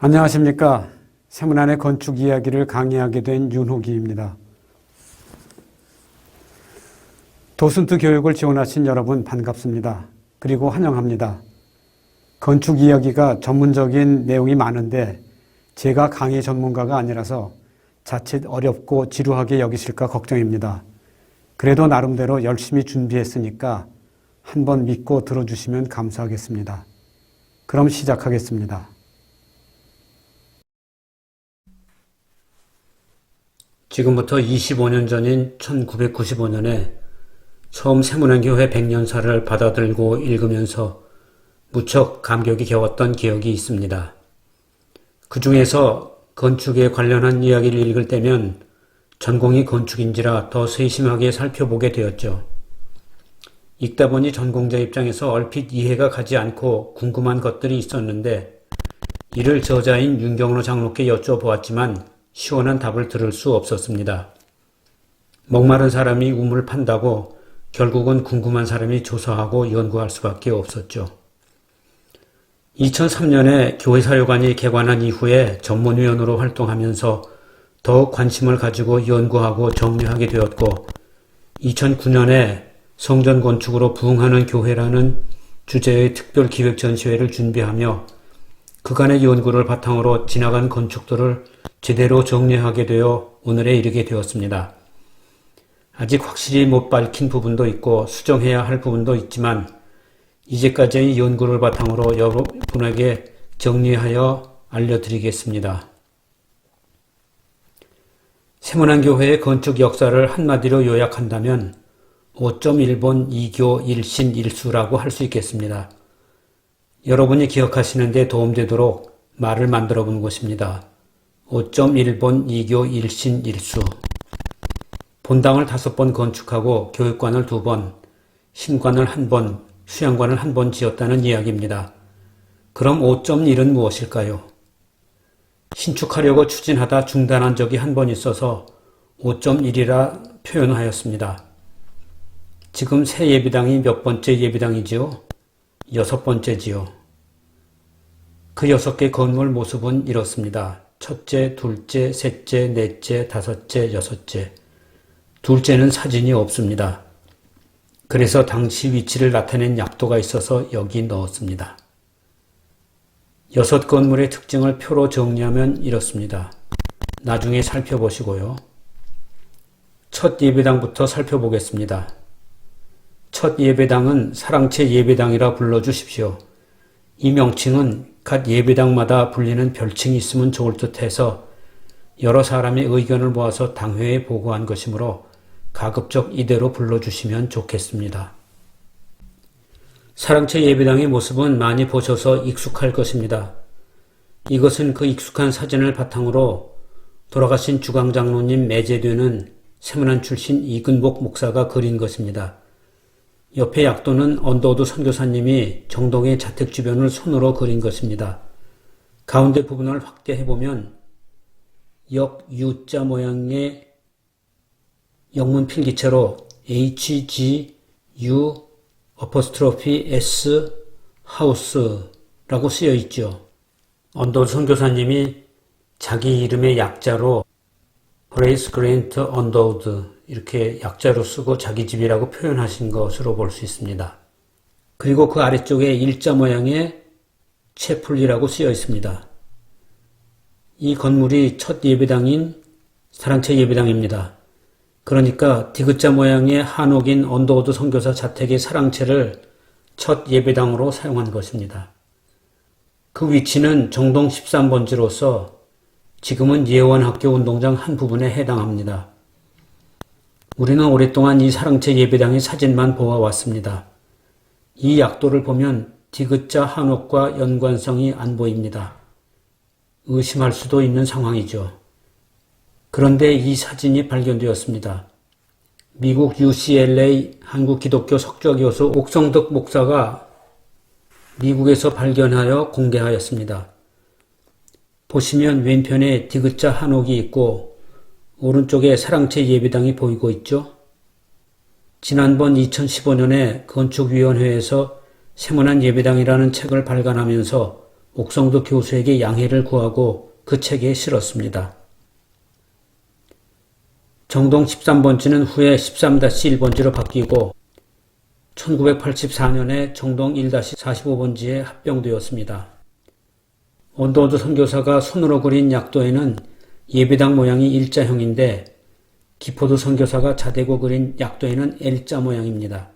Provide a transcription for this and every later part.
안녕하십니까. 세문안의 건축 이야기를 강의하게 된 윤호기입니다. 도슨트 교육을 지원하신 여러분 반갑습니다. 그리고 환영합니다. 건축 이야기가 전문적인 내용이 많은데 제가 강의 전문가가 아니라서 자칫 어렵고 지루하게 여기실까 걱정입니다. 그래도 나름대로 열심히 준비했으니까 한번 믿고 들어주시면 감사하겠습니다. 그럼 시작하겠습니다. 지금부터 25년 전인 1995년에 처음 세문안교회 100년사를 받아들고 읽으면서 무척 감격이 겨웠던 기억이 있습니다. 그 중에서 건축에 관련한 이야기를 읽을 때면 전공이 건축인지라 더 세심하게 살펴보게 되었죠. 읽다 보니 전공자 입장에서 얼핏 이해가 가지 않고 궁금한 것들이 있었는데 이를 저자인 윤경로 장로께 여쭤보았지만 시원한 답을 들을 수 없었습니다. 목마른 사람이 우물 판다고 결국은 궁금한 사람이 조사하고 연구할 수밖에 없었죠. 2003년에 교회사료관이 개관한 이후에 전문위원으로 활동하면서 더욱 관심을 가지고 연구하고 정리하게 되었고 2009년에 성전 건축으로 부흥하는 교회라는 주제의 특별 기획 전시회를 준비하며 그간의 연구를 바탕으로 지나간 건축들을 제대로 정리하게 되어 오늘에 이르게 되었습니다. 아직 확실히 못 밝힌 부분도 있고 수정해야 할 부분도 있지만 이제까지의 연구를 바탕으로 여러분에게 정리하여 알려드리겠습니다. 세문안교회의 건축 역사를 한마디로 요약한다면 5.1본 2교 1신 1수라고 할 수 있겠습니다. 여러분이 기억하시는 데 도움되도록 말을 만들어 본 것입니다. 5.1본 2교 1신 1수. 본당을 5번 건축하고 교육관을 2번, 신관을 1번, 수양관을 1번 지었다는 이야기입니다. 그럼 5.1은 무엇일까요? 신축하려고 추진하다 중단한 적이 1번 있어서 5.1이라 표현하였습니다. 지금 새 예배당이 몇 번째 예배당이지요? 6번째지요. 그 6개 건물 모습은 이렇습니다. 첫째, 둘째, 셋째, 넷째, 다섯째, 여섯째. 둘째는 사진이 없습니다. 그래서 당시 위치를 나타낸 약도가 있어서 여기 넣었습니다. 6 건물의 특징을 표로 정리하면 이렇습니다. 나중에 살펴보시고요. 첫 예배당부터 살펴보겠습니다. 첫 예배당은 사랑채 예배당이라 불러주십시오. 이 명칭은 각 예배당마다 불리는 별칭이 있으면 좋을 듯 해서 여러 사람의 의견을 모아서 당회에 보고한 것이므로 가급적 이대로 불러주시면 좋겠습니다. 사랑채 예배당의 모습은 많이 보셔서 익숙할 것입니다. 이것은 그 익숙한 사진을 바탕으로 돌아가신 주광장로님 매제되는 세문안 출신 이근복 목사가 그린 것입니다. 옆에 약도는 언더우드 선교사님이 정동의 자택 주변을 손으로 그린 것입니다. 가운데 부분을 확대해보면 역 U자 모양의 영문 필기체로 HGU S 하우스라고 쓰여 있죠. 언더우드 선교사님이 자기 이름의 약자로 Grace Grant Underwood 이렇게 약자로 쓰고 자기 집이라고 표현하신 것으로 볼 수 있습니다. 그리고 그 아래쪽에 일자 모양의 채플이라고 쓰여 있습니다. 이 건물이 첫 예배당인 사랑채 예배당입니다. 그러니까 디귿자 모양의 한옥인 언더우드 선교사 자택의 사랑채를 첫 예배당으로 사용한 것입니다. 그 위치는 정동 13번지로서 지금은 예원학교 운동장 한 부분에 해당합니다. 우리는 오랫동안 이 사랑채 예배당의 사진만 보아왔습니다. 이 약도를 보면 디귿자 한옥과 연관성이 안 보입니다. 의심할 수도 있는 상황이죠. 그런데 이 사진이 발견되었습니다. 미국 UCLA 한국기독교 석좌교수 옥성덕 목사가 미국에서 발견하여 공개하였습니다. 보시면 왼편에 디귿자 한옥이 있고 오른쪽에 사랑채 예배당이 보이고 있죠. 지난번 2015년에 건축위원회에서 세문안 예배당이라는 책을 발간하면서 옥성도 교수에게 양해를 구하고 그 책에 실었습니다. 정동 13번지는 후에 13-1번지로 바뀌고 1984년에 정동 1-45번지에 합병되었습니다. 언더우드 선교사가 손으로 그린 약도에는 예배당 모양이 일자형인데 기포드 선교사가 자대고 그린 약도에는 L자 모양입니다.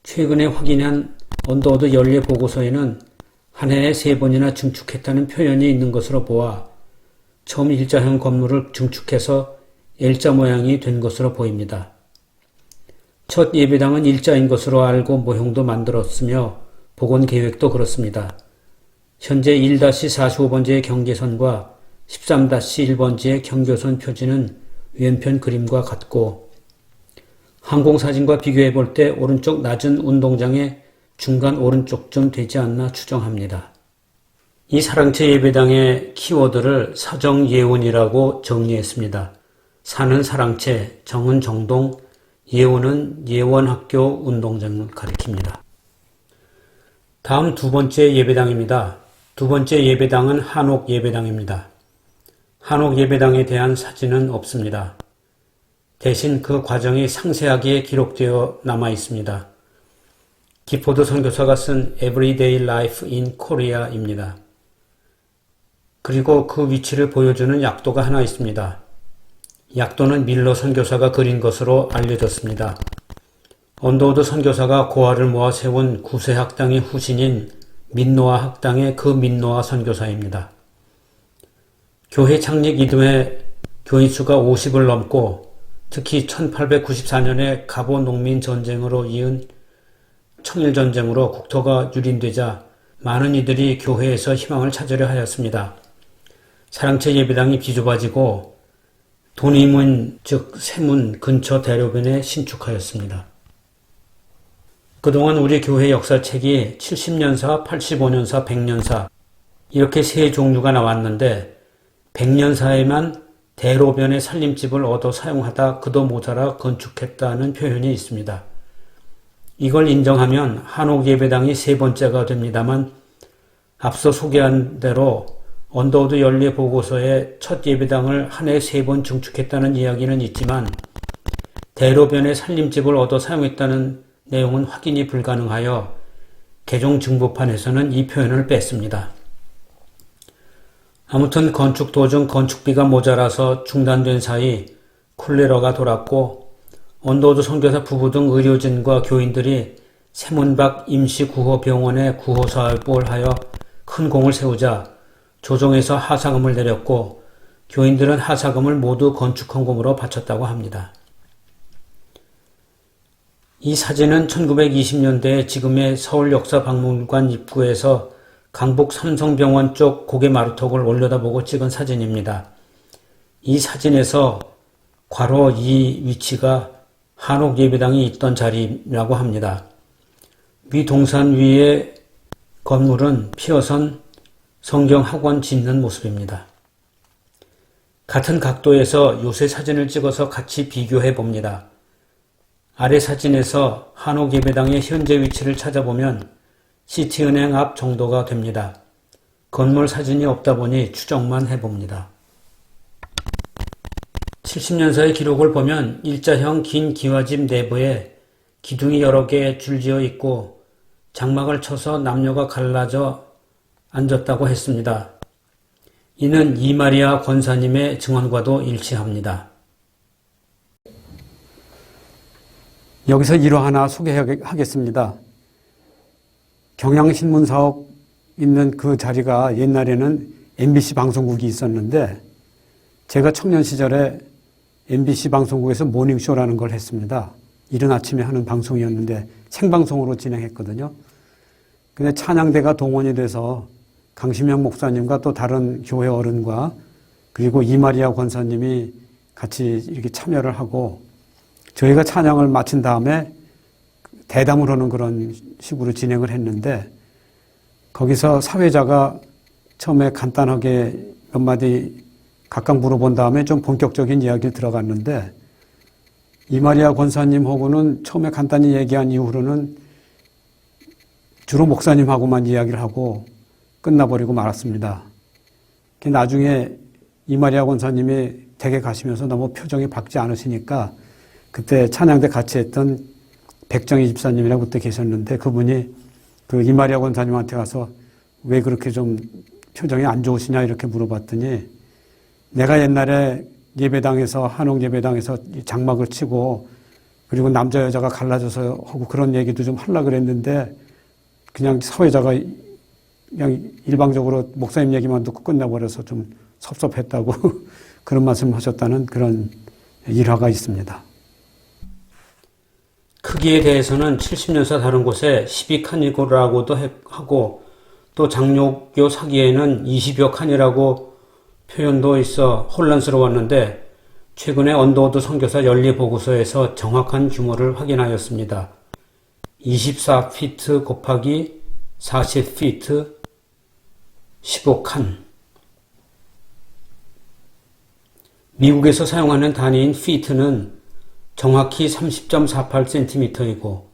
최근에 확인한 언더우드 연례 보고서에는 한 해에 3번이나 증축했다는 표현이 있는 것으로 보아 처음 일자형 건물을 증축해서 L자 모양이 된 것으로 보입니다. 첫 예배당은 일자인 것으로 알고 모형도 만들었으며 복원 계획도 그렇습니다. 현재 1-45번지의 경계선과 13-1번지의 경계선 표지는 왼편 그림과 같고 항공사진과 비교해 볼 때 오른쪽 낮은 운동장의 중간 오른쪽쯤 되지 않나 추정합니다. 이 사랑채 예배당의 키워드를 사정예운이라고 정리했습니다. 사는 사랑채, 정은 정동, 예운은 예원학교 운동장을 가리킵니다. 다음 두 번째 예배당입니다. 두 번째 예배당은 한옥 예배당입니다. 한옥 예배당에 대한 사진은 없습니다. 대신 그 과정이 상세하게 기록되어 남아 있습니다. 기포드 선교사가 쓴 Everyday Life in Korea입니다. 그리고 그 위치를 보여주는 약도가 하나 있습니다. 약도는 밀러 선교사가 그린 것으로 알려졌습니다. 언더우드 선교사가 고아를 모아 세운 구세 학당의 후신인 민노아 학당의 그 민노아 선교사입니다. 교회 창립 이듬해 교인 수가 50을 넘고 특히 1894년에 갑오 농민 전쟁으로 이은 청일전쟁으로 국토가 유린되자 많은 이들이 교회에서 희망을 찾으려 하였습니다. 사랑채 예배당이 비좁아지고 돈이문 즉 세문 근처 대로변에 신축하였습니다. 그동안 우리 교회 역사책이 70년사, 85년사, 100년사 이렇게 세 종류가 나왔는데 100년사에만 대로변의 살림집을 얻어 사용하다 그도 모자라 건축했다는 표현이 있습니다. 이걸 인정하면 한옥 예배당이 세 번째가 됩니다만 앞서 소개한 대로 언더우드 연례 보고서에 첫 예배당을 한 해 3번 증축했다는 이야기는 있지만 대로변의 살림집을 얻어 사용했다는 내용은 확인이 불가능하여 개종 증보판에서는 이 표현을 뺐습니다. 아무튼 건축 도중 건축비가 모자라서 중단된 사이 콜레라가 돌았고 언더우드 선교사 부부 등 의료진과 교인들이 세문 밖 임시구호병원에 구호사업을 하여 큰 공을 세우자 조정에서 하사금을 내렸고 교인들은 하사금을 모두 건축헌금으로 바쳤다고 합니다. 이 사진은 1920년대 지금의 서울역사박물관 입구에서 강북 삼성병원 쪽 고개 마루턱을 올려다보고 찍은 사진입니다. 이 사진에서 괄호 이 위치가 한옥 예배당이 있던 자리라고 합니다. 위 동산 위의 건물은 피어선 성경 학원 짓는 모습입니다. 같은 각도에서 요새 사진을 찍어서 같이 비교해 봅니다. 아래 사진에서 한옥 예배당의 현재 위치를 찾아보면 시티은행 앞 정도가 됩니다. 건물 사진이 없다 보니 추정만 해봅니다. 70년사의 기록을 보면 일자형 긴 기와집 내부에 기둥이 여러 개 줄지어 있고 장막을 쳐서 남녀가 갈라져 앉았다고 했습니다. 이는 이마리아 권사님의 증언과도 일치합니다. 여기서 일화 하나 소개하겠습니다. 경향신문사옥 있는 그 자리가 옛날에는 MBC 방송국이 있었는데 제가 청년 시절에 MBC 방송국에서 모닝쇼라는 걸 했습니다. 이른 아침에 하는 방송이었는데 생방송으로 진행했거든요. 근데 찬양대가 동원이 돼서 강심영 목사님과 또 다른 교회 어른과 그리고 이마리아 권사님이 같이 이렇게 참여를 하고 저희가 찬양을 마친 다음에 대담을 하는 그런 식으로 진행을 했는데 거기서 사회자가 처음에 간단하게 몇 마디 각각 물어본 다음에 좀 본격적인 이야기를 들어갔는데 이마리아 권사님하고는 처음에 간단히 얘기한 이후로는 주로 목사님하고만 이야기를 하고 끝나버리고 말았습니다. 나중에 이마리아 권사님이 댁에 가시면서 너무 표정이 밝지 않으시니까 그때 찬양대 같이 했던 백정희 집사님이라고 그때 계셨는데 그분이 그 이마리아 권사님한테 가서 왜 그렇게 좀 표정이 안 좋으시냐 이렇게 물어봤더니 내가 옛날에 예배당에서 한옥 예배당에서 장막을 치고 그리고 남자 여자가 갈라져서 하고 그런 얘기도 좀 하려고 그랬는데 그냥 사회자가 그냥 일방적으로 목사님 얘기만 듣고 끝나버려서 좀 섭섭했다고 그런 말씀하셨다는 그런 일화가 있습니다. 크기에 대해서는 70년사 다른 곳에 12칸이라고도 하고 또 장로교 사기에는 20여 칸이라고 표현도 있어 혼란스러웠는데 최근에 언더우드 선교사 연리보고서에서 정확한 규모를 확인하였습니다. 24피트 곱하기 40피트 15칸. 미국에서 사용하는 단위인 피트는 정확히 30.48cm이고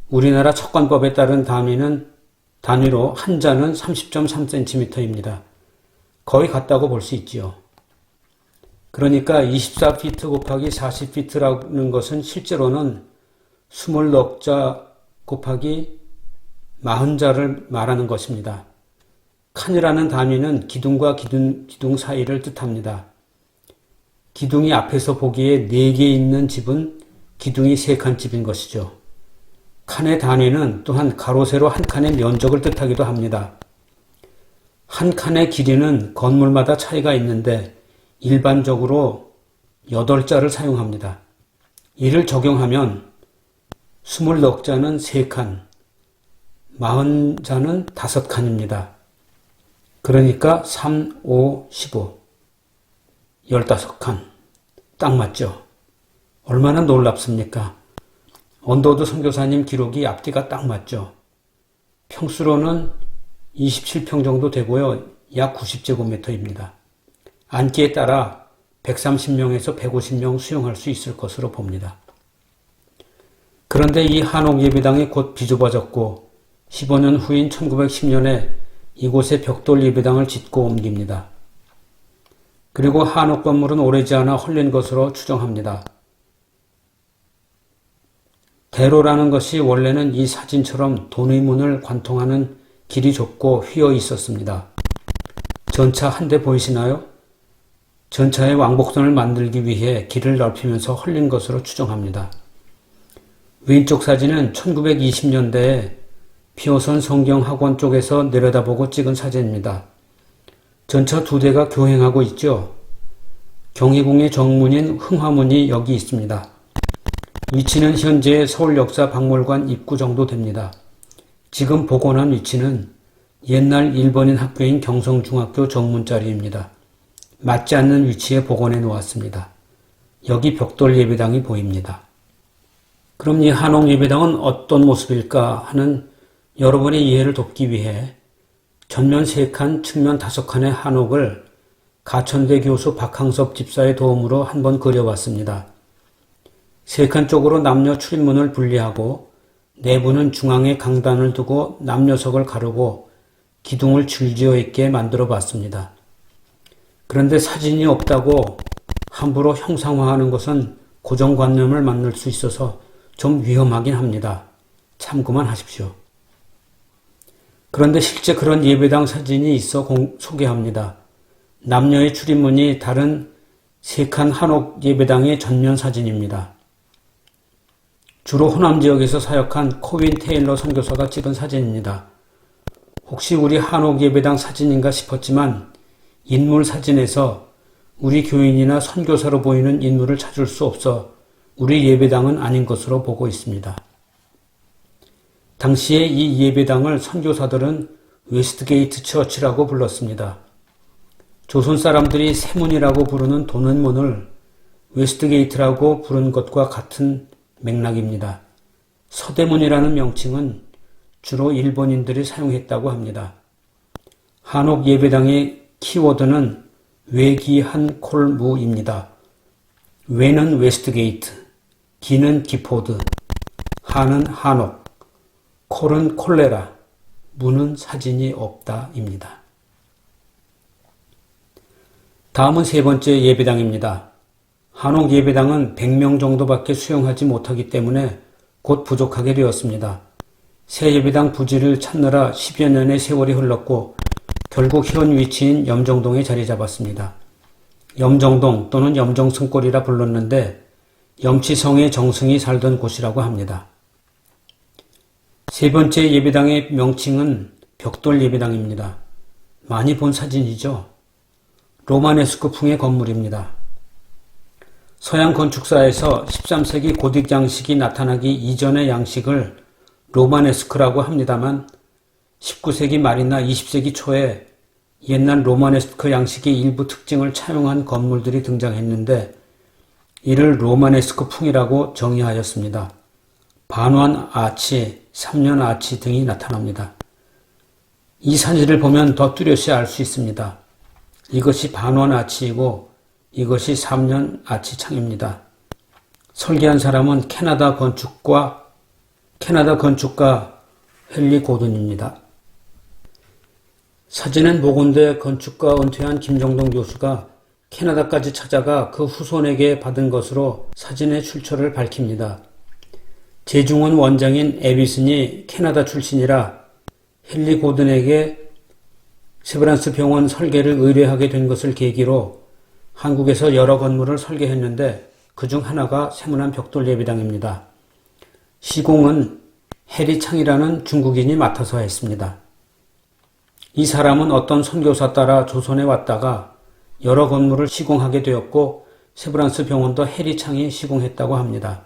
우리나라 척관법에 따른 단위로 한자는 30.3cm입니다. 거의 같다고 볼 수 있지요. 그러니까 24피트 곱하기 40피트라는 것은 실제로는 20넉자 곱하기 40자를 말하는 것입니다. 칸이라는 단위는 기둥과 기둥 사이를 뜻합니다. 기둥이 앞에서 보기에 4개 있는 집은 기둥이 3칸 집인 것이죠. 칸의 단위는 또한 가로 세로 한 칸의 면적을 뜻하기도 합니다. 한 칸의 길이는 건물마다 차이가 있는데 일반적으로 8자를 사용합니다. 이를 적용하면 20넉자는 3칸, 40자는 5칸입니다. 그러니까 3, 5, 15, 15칸. 딱 맞죠? 얼마나 놀랍습니까? 언더우드 선교사님 기록이 앞뒤가 딱 맞죠? 평수로는 27평 정도 되고요. 약 90제곱미터입니다. 앉기에 따라 130명에서 150명 수용할 수 있을 것으로 봅니다. 그런데 이 한옥 예배당이 곧 비좁아졌고 15년 후인 1910년에 이곳에 벽돌 예배당을 짓고 옮깁니다. 그리고 한옥 건물은 오래지 않아 헐린 것으로 추정합니다. 대로라는 것이 원래는 이 사진처럼 돈의 문을 관통하는 길이 좁고 휘어 있었습니다. 전차 한 대 보이시나요? 전차의 왕복선을 만들기 위해 길을 넓히면서 헐린 것으로 추정합니다. 왼쪽 사진은 1920년대에 피어선 성경학원 쪽에서 내려다보고 찍은 사진입니다. 전차 2대가 교행하고 있죠. 경희궁의 정문인 흥화문이 여기 있습니다. 위치는 현재 서울역사박물관 입구 정도 됩니다. 지금 복원한 위치는 옛날 일본인 학교인 경성중학교 정문자리입니다. 맞지 않는 위치에 복원해 놓았습니다. 여기 벽돌 예배당이 보입니다. 그럼 이 한옥 예배당은 어떤 모습일까 하는 여러분의 이해를 돕기 위해 전면 3칸, 측면 5칸의 한옥을 가천대 교수 박항섭 집사의 도움으로 한번 그려봤습니다. 3칸 쪽으로 남녀 출입문을 분리하고 내부는 중앙에 강단을 두고 남녀석을 가르고 기둥을 줄지어 있게 만들어 봤습니다. 그런데 사진이 없다고 함부로 형상화하는 것은 고정관념을 만들 수 있어서 좀 위험하긴 합니다. 참고만 하십시오. 그런데 실제 그런 예배당 사진이 있어 소개합니다. 남녀의 출입문이 다른 3칸 한옥 예배당의 전면 사진입니다. 주로 호남 지역에서 사역한 코윈 테일러 선교사가 찍은 사진입니다. 혹시 우리 한옥 예배당 사진인가 싶었지만 인물 사진에서 우리 교인이나 선교사로 보이는 인물을 찾을 수 없어 우리 예배당은 아닌 것으로 보고 있습니다. 당시에 이 예배당을 선교사들은 웨스트게이트 처치라고 불렀습니다. 조선 사람들이 세문이라고 부르는 도는 문을 웨스트게이트라고 부른 것과 같은 맥락입니다. 서대문이라는 명칭은 주로 일본인들이 사용했다고 합니다. 한옥 예배당의 키워드는 외기한콜무입니다. 외는 웨스트게이트, 기는 기포드, 한은 한옥, 콜은 콜레라, 문은 사진이 없다입니다. 다음은 세 번째 예배당입니다. 한옥 예배당은 100명 정도밖에 수용하지 못하기 때문에 곧 부족하게 되었습니다. 새 예배당 부지를 찾느라 10여 년의 세월이 흘렀고 결국 현 위치인 염정동에 자리 잡았습니다. 염정동 또는 염정승골이라 불렀는데 염치성의 정승이 살던 곳이라고 합니다. 세 번째 예배당의 명칭은 벽돌 예배당입니다. 많이 본 사진이죠? 로마네스크풍의 건물입니다. 서양 건축사에서 13세기 고딕 양식이 나타나기 이전의 양식을 로마네스크라고 합니다만 19세기 말이나 20세기 초에 옛날 로마네스크 양식의 일부 특징을 차용한 건물들이 등장했는데 이를 로마네스크풍이라고 정의하였습니다. 반원 아치, 3년 아치 등이 나타납니다. 이 사진을 보면 더 뚜렷이 알 수 있습니다. 이것이 반원 아치이고 이것이 3년 아치 창입니다. 설계한 사람은 캐나다 건축가 헨리 고든입니다. 사진은 모건대 건축가 은퇴한 김정동 교수가 캐나다까지 찾아가 그 후손에게 받은 것으로 사진의 출처를 밝힙니다. 제중원 원장인 에비슨이 캐나다 출신이라 헨리 고든에게 세브란스 병원 설계를 의뢰하게 된 것을 계기로 한국에서 여러 건물을 설계했는데 그중 하나가 세문안 벽돌 예배당입니다. 시공은 해리 창이라는 중국인이 맡아서 했습니다. 이 사람은 어떤 선교사 따라 조선에 왔다가 여러 건물을 시공하게 되었고 세브란스 병원도 해리 창이 시공했다고 합니다.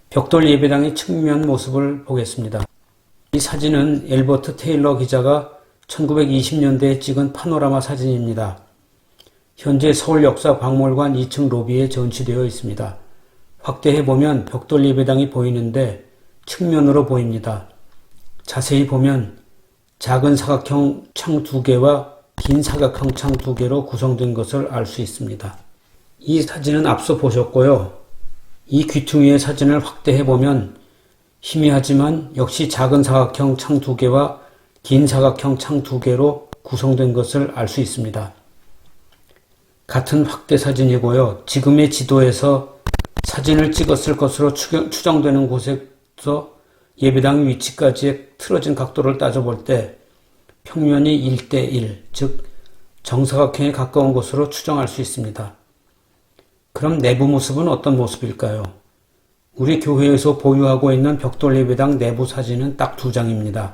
벽돌 예배당의 측면 모습을 보겠습니다. 이 사진은 엘버트 테일러 기자가 1920년대에 찍은 파노라마 사진입니다. 현재 서울역사박물관 2층 로비에 전시되어 있습니다. 확대해보면 벽돌 예배당이 보이는데 측면으로 보입니다. 자세히 보면 작은 사각형 창 2개와 긴 사각형 창 2개로 구성된 것을 알 수 있습니다. 이 사진은 앞서 보셨고요. 이 귀퉁이의 사진을 확대해보면 희미하지만 역시 작은 사각형 창 2개와 긴 사각형 창 2개로 구성된 것을 알 수 있습니다. 같은 확대 사진이고요. 지금의 지도에서 사진을 찍었을 것으로 추정되는 곳에서 예배당 위치까지의 틀어진 각도를 따져볼 때 평면이 1대1, 즉 정사각형에 가까운 것으로 추정할 수 있습니다. 그럼 내부 모습은 어떤 모습일까요? 우리 교회에서 보유하고 있는 벽돌 예배당 내부 사진은 딱 2장입니다.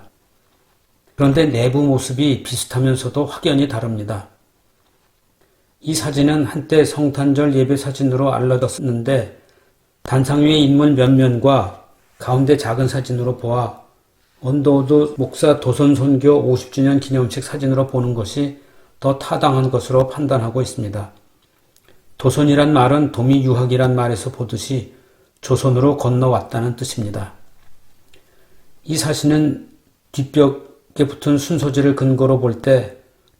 그런데 내부 모습이 비슷하면서도 확연히 다릅니다. 이 사진은 한때 성탄절 예배 사진으로 알려졌는데 단상 위의 인물 몇 면과 가운데 작은 사진으로 보아 언더우드 목사 도선 선교 50주년 기념식 사진으로 보는 것이 더 타당한 것으로 판단하고 있습니다. 도선이란 말은 도미 유학이란 말에서 보듯이 조선으로 건너왔다는 뜻입니다. 이 사진은 뒷벽에 붙은 순서지를 근거로 볼 때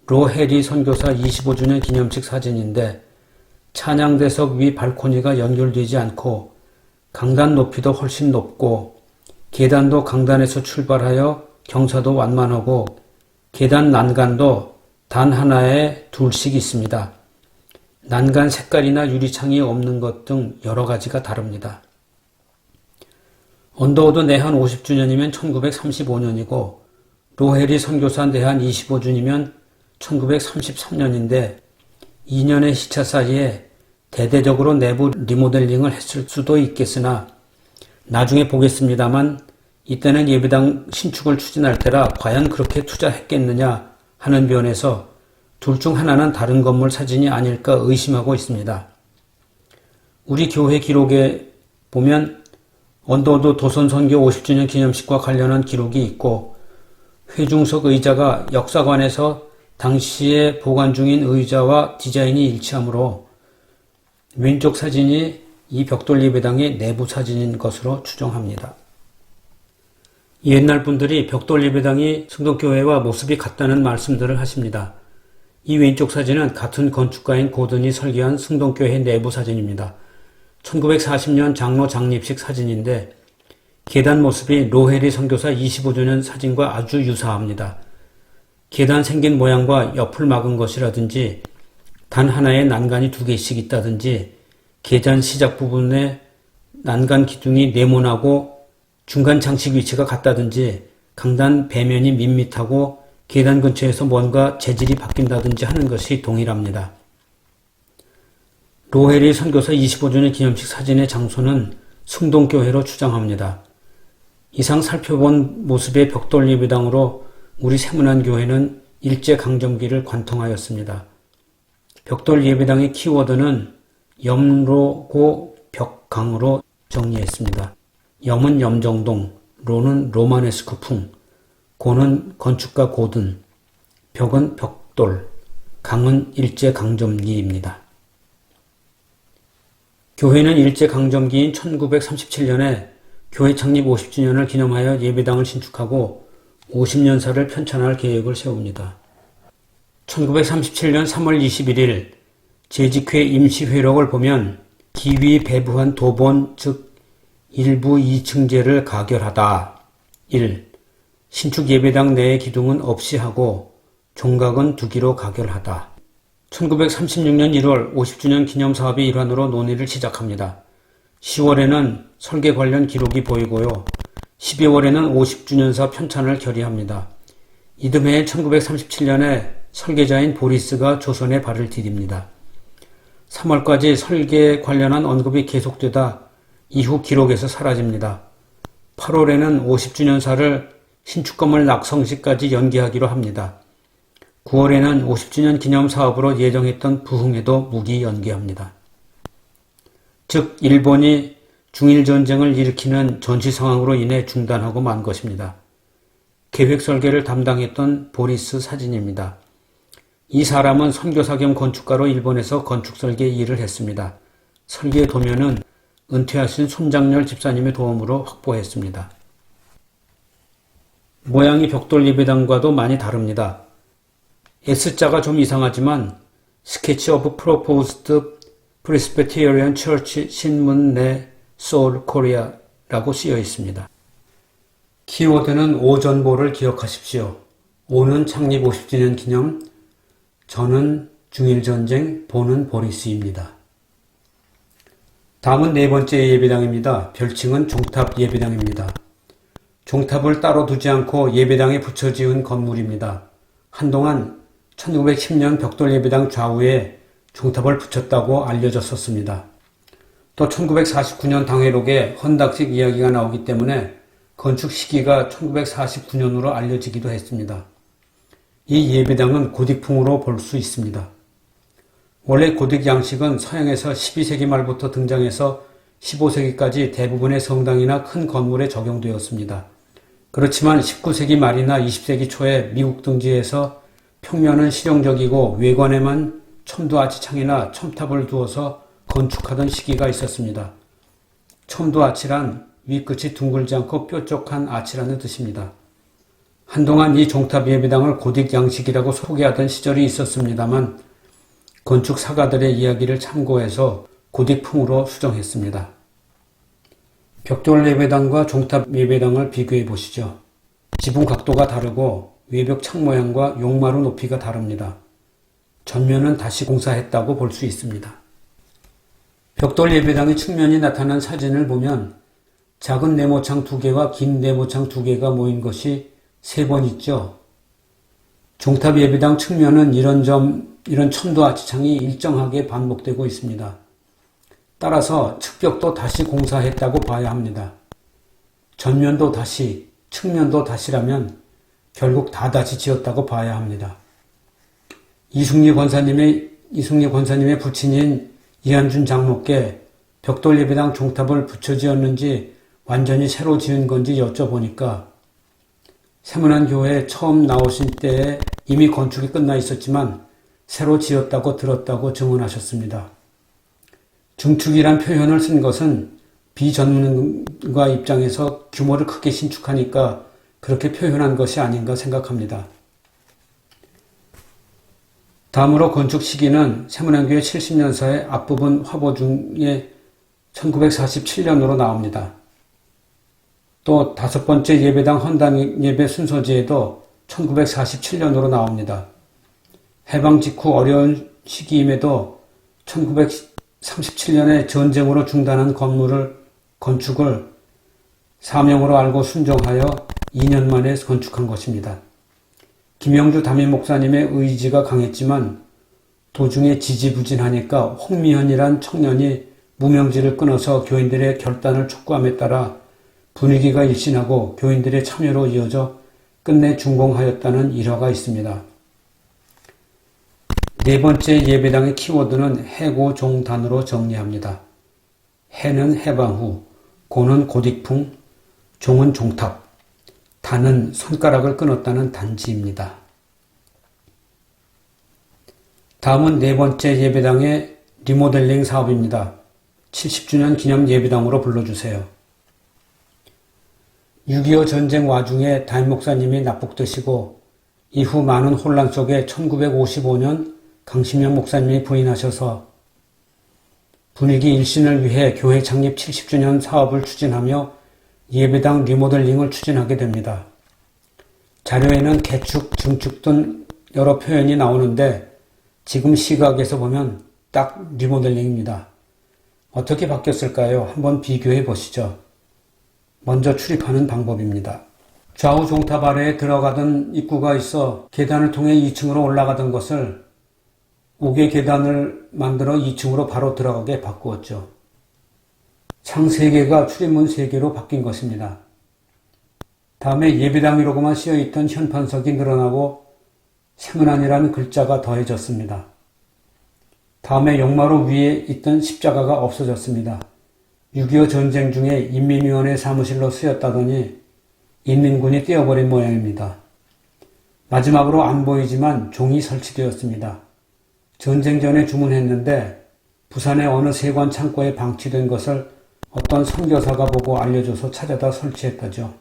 로헤리 선교사 25주년 기념식 사진인데 찬양대석 위 발코니가 연결되지 않고 강단 높이도 훨씬 높고 계단도 강단에서 출발하여 경사도 완만하고 계단 난간도 단 하나에 둘씩 있습니다. 난간 색깔이나 유리창이 없는 것 등 여러 가지가 다릅니다. 언더우드 내한 50주년이면 1935년이고 로헤리 선교사 내한 25주년이면 1933년인데 2년의 시차 사이에 대대적으로 내부 리모델링을 했을 수도 있겠으나 나중에 보겠습니다만 이때는 예배당 신축을 추진할 때라 과연 그렇게 투자했겠느냐 하는 면에서 둘 중 하나는 다른 건물 사진이 아닐까 의심하고 있습니다. 우리 교회 기록에 보면 언더우드 도선 선교 50주년 기념식과 관련한 기록이 있고 회중석 의자가 역사관에서 당시에 보관 중인 의자와 디자인이 일치하므로 왼쪽 사진이 이 벽돌 예배당의 내부 사진인 것으로 추정합니다. 옛날 분들이 벽돌 예배당이 승덕교회와 모습이 같다는 말씀들을 하십니다. 이 왼쪽 사진은 같은 건축가인 고든이 설계한 승동교회 내부 사진입니다. 1940년 장로 장립식 사진인데 계단 모습이 로헤리 선교사 25주년 사진과 아주 유사합니다. 계단 생긴 모양과 옆을 막은 것이라든지 단 하나의 난간이 2개씩 있다든지 계단 시작 부분에 난간 기둥이 네모나고 중간 장식 위치가 같다든지 강단 배면이 밋밋하고 계단 근처에서 뭔가 재질이 바뀐다든지 하는 것이 동일합니다. 로헤리 선교사 25주년 기념식 사진의 장소는 승동교회로 추정합니다. 이상 살펴본 모습의 벽돌 예배당으로 우리 세문안교회는 일제강점기를 관통하였습니다. 벽돌 예배당의 키워드는 염로고 벽강으로 정리했습니다. 염은 염정동, 로는 로마네스크풍, 고는 건축가 고든, 벽은 벽돌, 강은 일제강점기입니다. 교회는 일제강점기인 1937년에 교회 창립 50주년을 기념하여 예배당을 신축하고 50년사를 편찬할 계획을 세웁니다. 1937년 3월 21일 재직회 임시회록을 보면 기위 배부한 도본 즉 일부 2층제를 가결하다. 1. 신축 예배당 내의 기둥은 없이 하고 종각은 두기로 가결하다. 1936년 1월 50주년 기념사업의 일환으로 논의를 시작합니다. 10월에는 설계 관련 기록이 보이고요. 12월에는 50주년사 편찬을 결의합니다. 이듬해 1937년에 설계자인 보리스가 조선에 발을 디딥니다. 3월까지 설계 관련한 언급이 계속되다 이후 기록에서 사라집니다. 8월에는 50주년사를 신축 건물 낙성식까지 연기하기로 합니다. 9월에는 50주년 기념사업으로 예정했던 부흥회도 무기 연기합니다. 즉 일본이 중일전쟁을 일으키는 전시 상황으로 인해 중단하고 만 것입니다. 계획 설계를 담당했던 보리스 사진입니다. 이 사람은 선교사 겸 건축가로 일본에서 건축설계 일을 했습니다. 설계 도면은 은퇴하신 손장렬 집사님의 도움으로 확보했습니다. 모양이 벽돌 예배당과도 많이 다릅니다. S자가 좀 이상하지만 Sketch of Proposed Presbyterian Church 신문 내 Seoul, Korea라고 쓰여 있습니다. 키워드는 오전보를 기억하십시오. 오는 창립 50주년 기념, 저는 중일전쟁, 보는 보리스입니다. 다음은 네 번째 예배당입니다. 별칭은 종탑 예배당입니다. 종탑을 따로 두지 않고 예배당에 붙여 지은 건물입니다. 한동안 1910년 벽돌 예배당 좌우에 종탑을 붙였다고 알려졌었습니다. 또 1949년 당회록에 헌당식 이야기가 나오기 때문에 건축 시기가 1949년으로 알려지기도 했습니다. 이 예배당은 고딕풍으로 볼 수 있습니다. 원래 고딕 양식은 서양에서 12세기 말부터 등장해서 15세기까지 대부분의 성당이나 큰 건물에 적용되었습니다. 그렇지만 19세기 말이나 20세기 초에 미국 등지에서 평면은 실용적이고 외관에만 첨두 아치창이나 첨탑을 두어서 건축하던 시기가 있었습니다. 첨두 아치란 윗끝이 둥글지 않고 뾰족한 아치라는 뜻입니다. 한동안 이 종탑 예배당을 고딕 양식이라고 소개하던 시절이 있었습니다만 건축 사가들의 이야기를 참고해서 고딕풍으로 수정했습니다. 벽돌 예배당과 종탑 예배당을 비교해 보시죠. 지붕 각도가 다르고 외벽 창 모양과 용마루 높이가 다릅니다. 전면은 다시 공사했다고 볼 수 있습니다. 벽돌 예배당의 측면이 나타난 사진을 보면 작은 네모창 2개와 긴 네모창 2개가 모인 것이 3번 있죠. 종탑 예배당 측면은 이런 첨두 아치창이 일정하게 반복되고 있습니다. 따라서 측벽도 다시 공사했다고 봐야 합니다. 전면도 다시, 측면도 다시라면 결국 다 다시 지었다고 봐야 합니다. 이승리 권사님의 부친인 이한준 장로께 벽돌 예배당 종탑을 붙여 지었는지 완전히 새로 지은 건지 여쭤보니까 세문안교회에 처음 나오신 때에 이미 건축이 끝나 있었지만 새로 지었다고 들었다고 증언하셨습니다. 증축이란 표현을 쓴 것은 비전문가 입장에서 규모를 크게 신축하니까 그렇게 표현한 것이 아닌가 생각합니다. 다음으로 건축 시기는 세문안교회 70년사의 앞부분 화보 중에 1947년으로 나옵니다. 또 다섯 번째 예배당 헌당 예배 순서지에도 1947년으로 나옵니다. 해방 직후 어려운 시기임에도 1937년에 전쟁으로 중단한 건축을 사명으로 알고 순종하여 2년 만에 건축한 것입니다. 김영주 담임 목사님의 의지가 강했지만 도중에 지지부진하니까 홍미현이란 청년이 무명지를 끊어서 교인들의 결단을 촉구함에 따라 분위기가 일신하고 교인들의 참여로 이어져 끝내 준공하였다는 일화가 있습니다. 네 번째 예배당의 키워드는 해고종단으로 정리합니다. 해는 해방 후, 고는 고딕풍, 종은 종탑, 단은 손가락을 끊었다는 단지입니다. 다음은 네 번째 예배당의 리모델링 사업입니다. 70주년 기념 예배당으로 불러주세요. 6.25 전쟁 와중에 담임 목사님이 납북되시고 이후 많은 혼란 속에 1955년 강신명 목사님이 부임하셔서 분위기 일신을 위해 교회 창립 70주년 사업을 추진하며 예배당 리모델링을 추진하게 됩니다. 자료에는 개축, 증축 등 여러 표현이 나오는데 지금 시각에서 보면 딱 리모델링입니다. 어떻게 바뀌었을까요? 한번 비교해 보시죠. 먼저 출입하는 방법입니다. 좌우 종탑 아래에 들어가던 입구가 있어 계단을 통해 2층으로 올라가던 것을 5개 계단을 만들어 2층으로 바로 들어가게 바꾸었죠. 창 3개가 출입문 3개로 바뀐 것입니다. 다음에 예배당이라고만 씌어있던 현판석이 늘어나고 세문안이라는 글자가 더해졌습니다. 다음에 용마루 위에 있던 십자가가 없어졌습니다. 6.25 전쟁 중에 인민위원회 사무실로 쓰였다더니 인민군이 떼어버린 모양입니다. 마지막으로 안 보이지만 종이 설치되었습니다. 전쟁 전에 주문했는데 부산의 어느 세관 창고에 방치된 것을 어떤 선교사가 보고 알려줘서 찾아다 설치했다죠.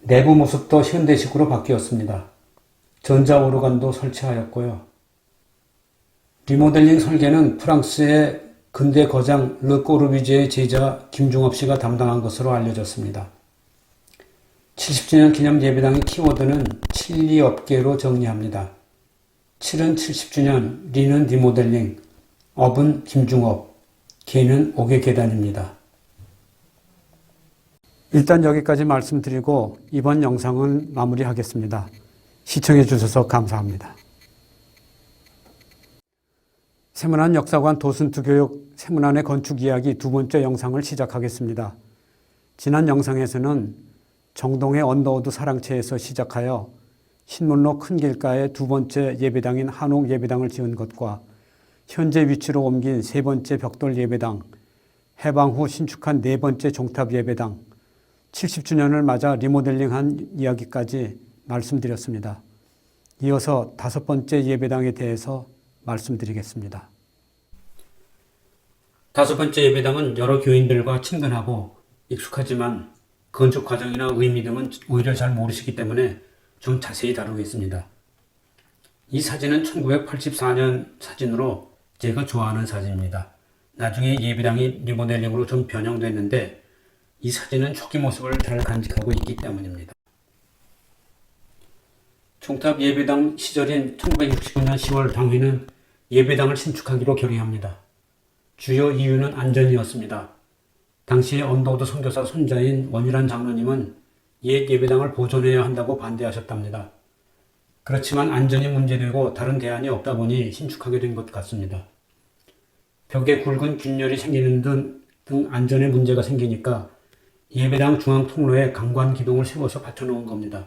내부 모습도 현대식으로 바뀌었습니다. 전자오르간도 설치하였고요. 리모델링 설계는 프랑스의 근대 거장 르꼬르비제의 제자 김중업 씨가 담당한 것으로 알려졌습니다. 70주년 기념 예배당의 키워드는 7리 업계로 정리합니다. 7은 70주년, 리는 리모델링, 업은 김중업, 계는 5개 계단입니다. 일단 여기까지 말씀드리고 이번 영상은 마무리하겠습니다. 시청해 주셔서 감사합니다. 세문안 역사관 도순투교육 세문안의 건축 이야기 두 번째 영상을 시작하겠습니다. 지난 영상에서는 정동의 언더우드 사랑채에서 시작하여 신문로 큰 길가에 두 번째 예배당인 한옥 예배당을 지은 것과 현재 위치로 옮긴 세 번째 벽돌 예배당, 해방 후 신축한 네 번째 종탑 예배당, 70주년을 맞아 리모델링한 이야기까지 말씀드렸습니다. 이어서 다섯 번째 예배당에 대해서 말씀드리겠습니다. 다섯 번째 예배당은 여러 교인들과 친근하고 익숙하지만 건축 과정이나 의미 등은 오히려 잘 모르시기 때문에 좀 자세히 다루겠습니다. 이 사진은 1984년 사진으로 제가 좋아하는 사진입니다. 나중에 예배당이 리모델링으로 좀 변형됐는데 이 사진은 초기 모습을 잘 간직하고 있기 때문입니다. 종탑 예배당 시절인 1969년 10월 당회는 예배당을 신축하기로 결의합니다. 주요 이유는 안전이었습니다. 당시에 언더우드 선교사 손자인 원일환 장로님은 옛 예배당을 보존해야 한다고 반대하셨답니다. 그렇지만 안전이 문제되고 다른 대안이 없다 보니 신축하게 된 것 같습니다. 벽에 굵은 균열이 생기는 등 안전에 문제가 생기니까 예배당 중앙 통로에 강관 기둥을 세워서 받쳐놓은 겁니다.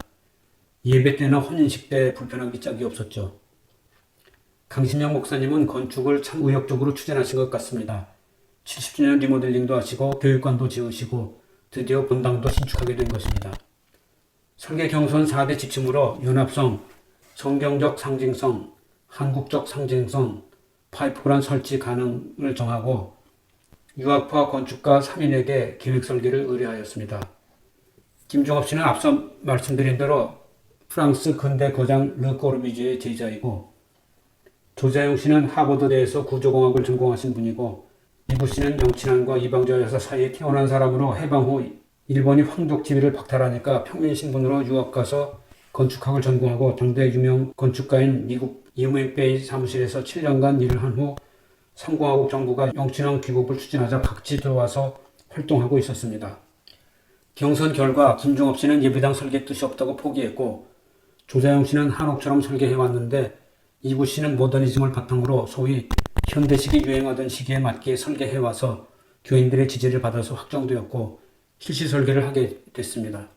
예배 때나 혼인식 때 불편하기 짝이 없었죠. 강신영 목사님은 건축을 참 의욕적으로 추진하신 것 같습니다. 70주년 리모델링도 하시고 교육관도 지으시고 드디어 본당도 신축하게 된 것입니다. 설계 경선 4대 지침으로 연합성, 성경적 상징성, 한국적 상징성, 파이프관 설치 가능을 정하고 유학파 건축가 3인에게 계획 설계를 의뢰하였습니다. 김종업 씨는 앞서 말씀드린 대로 프랑스 근대 거장 르꼬르비제의 제자이고 조자용 씨는 하버드대에서 구조공학을 전공하신 분이고 이부 씨는 영친환과 이방자 여사 사이에 태어난 사람으로 해방 후 일본이 황족지위를 박탈하니까 평민신분으로 유학가서 건축학을 전공하고 당대 유명 건축가인 미국 이문베이 사무실에서 7년간 일을 한 후 삼공화국 정부가 영친왕 귀국을 추진하자 각지 들어와서 활동하고 있었습니다. 경선 결과 김종업 씨는 예배당 설계 뜻이 없다고 포기했고 조자영 씨는 한옥처럼 설계해왔는데 이구 씨는 모더니즘을 바탕으로 소위 현대식이 유행하던 시기에 맞게 설계해와서 교인들의 지지를 받아서 확정되었고 실시 설계를 하게 됐습니다.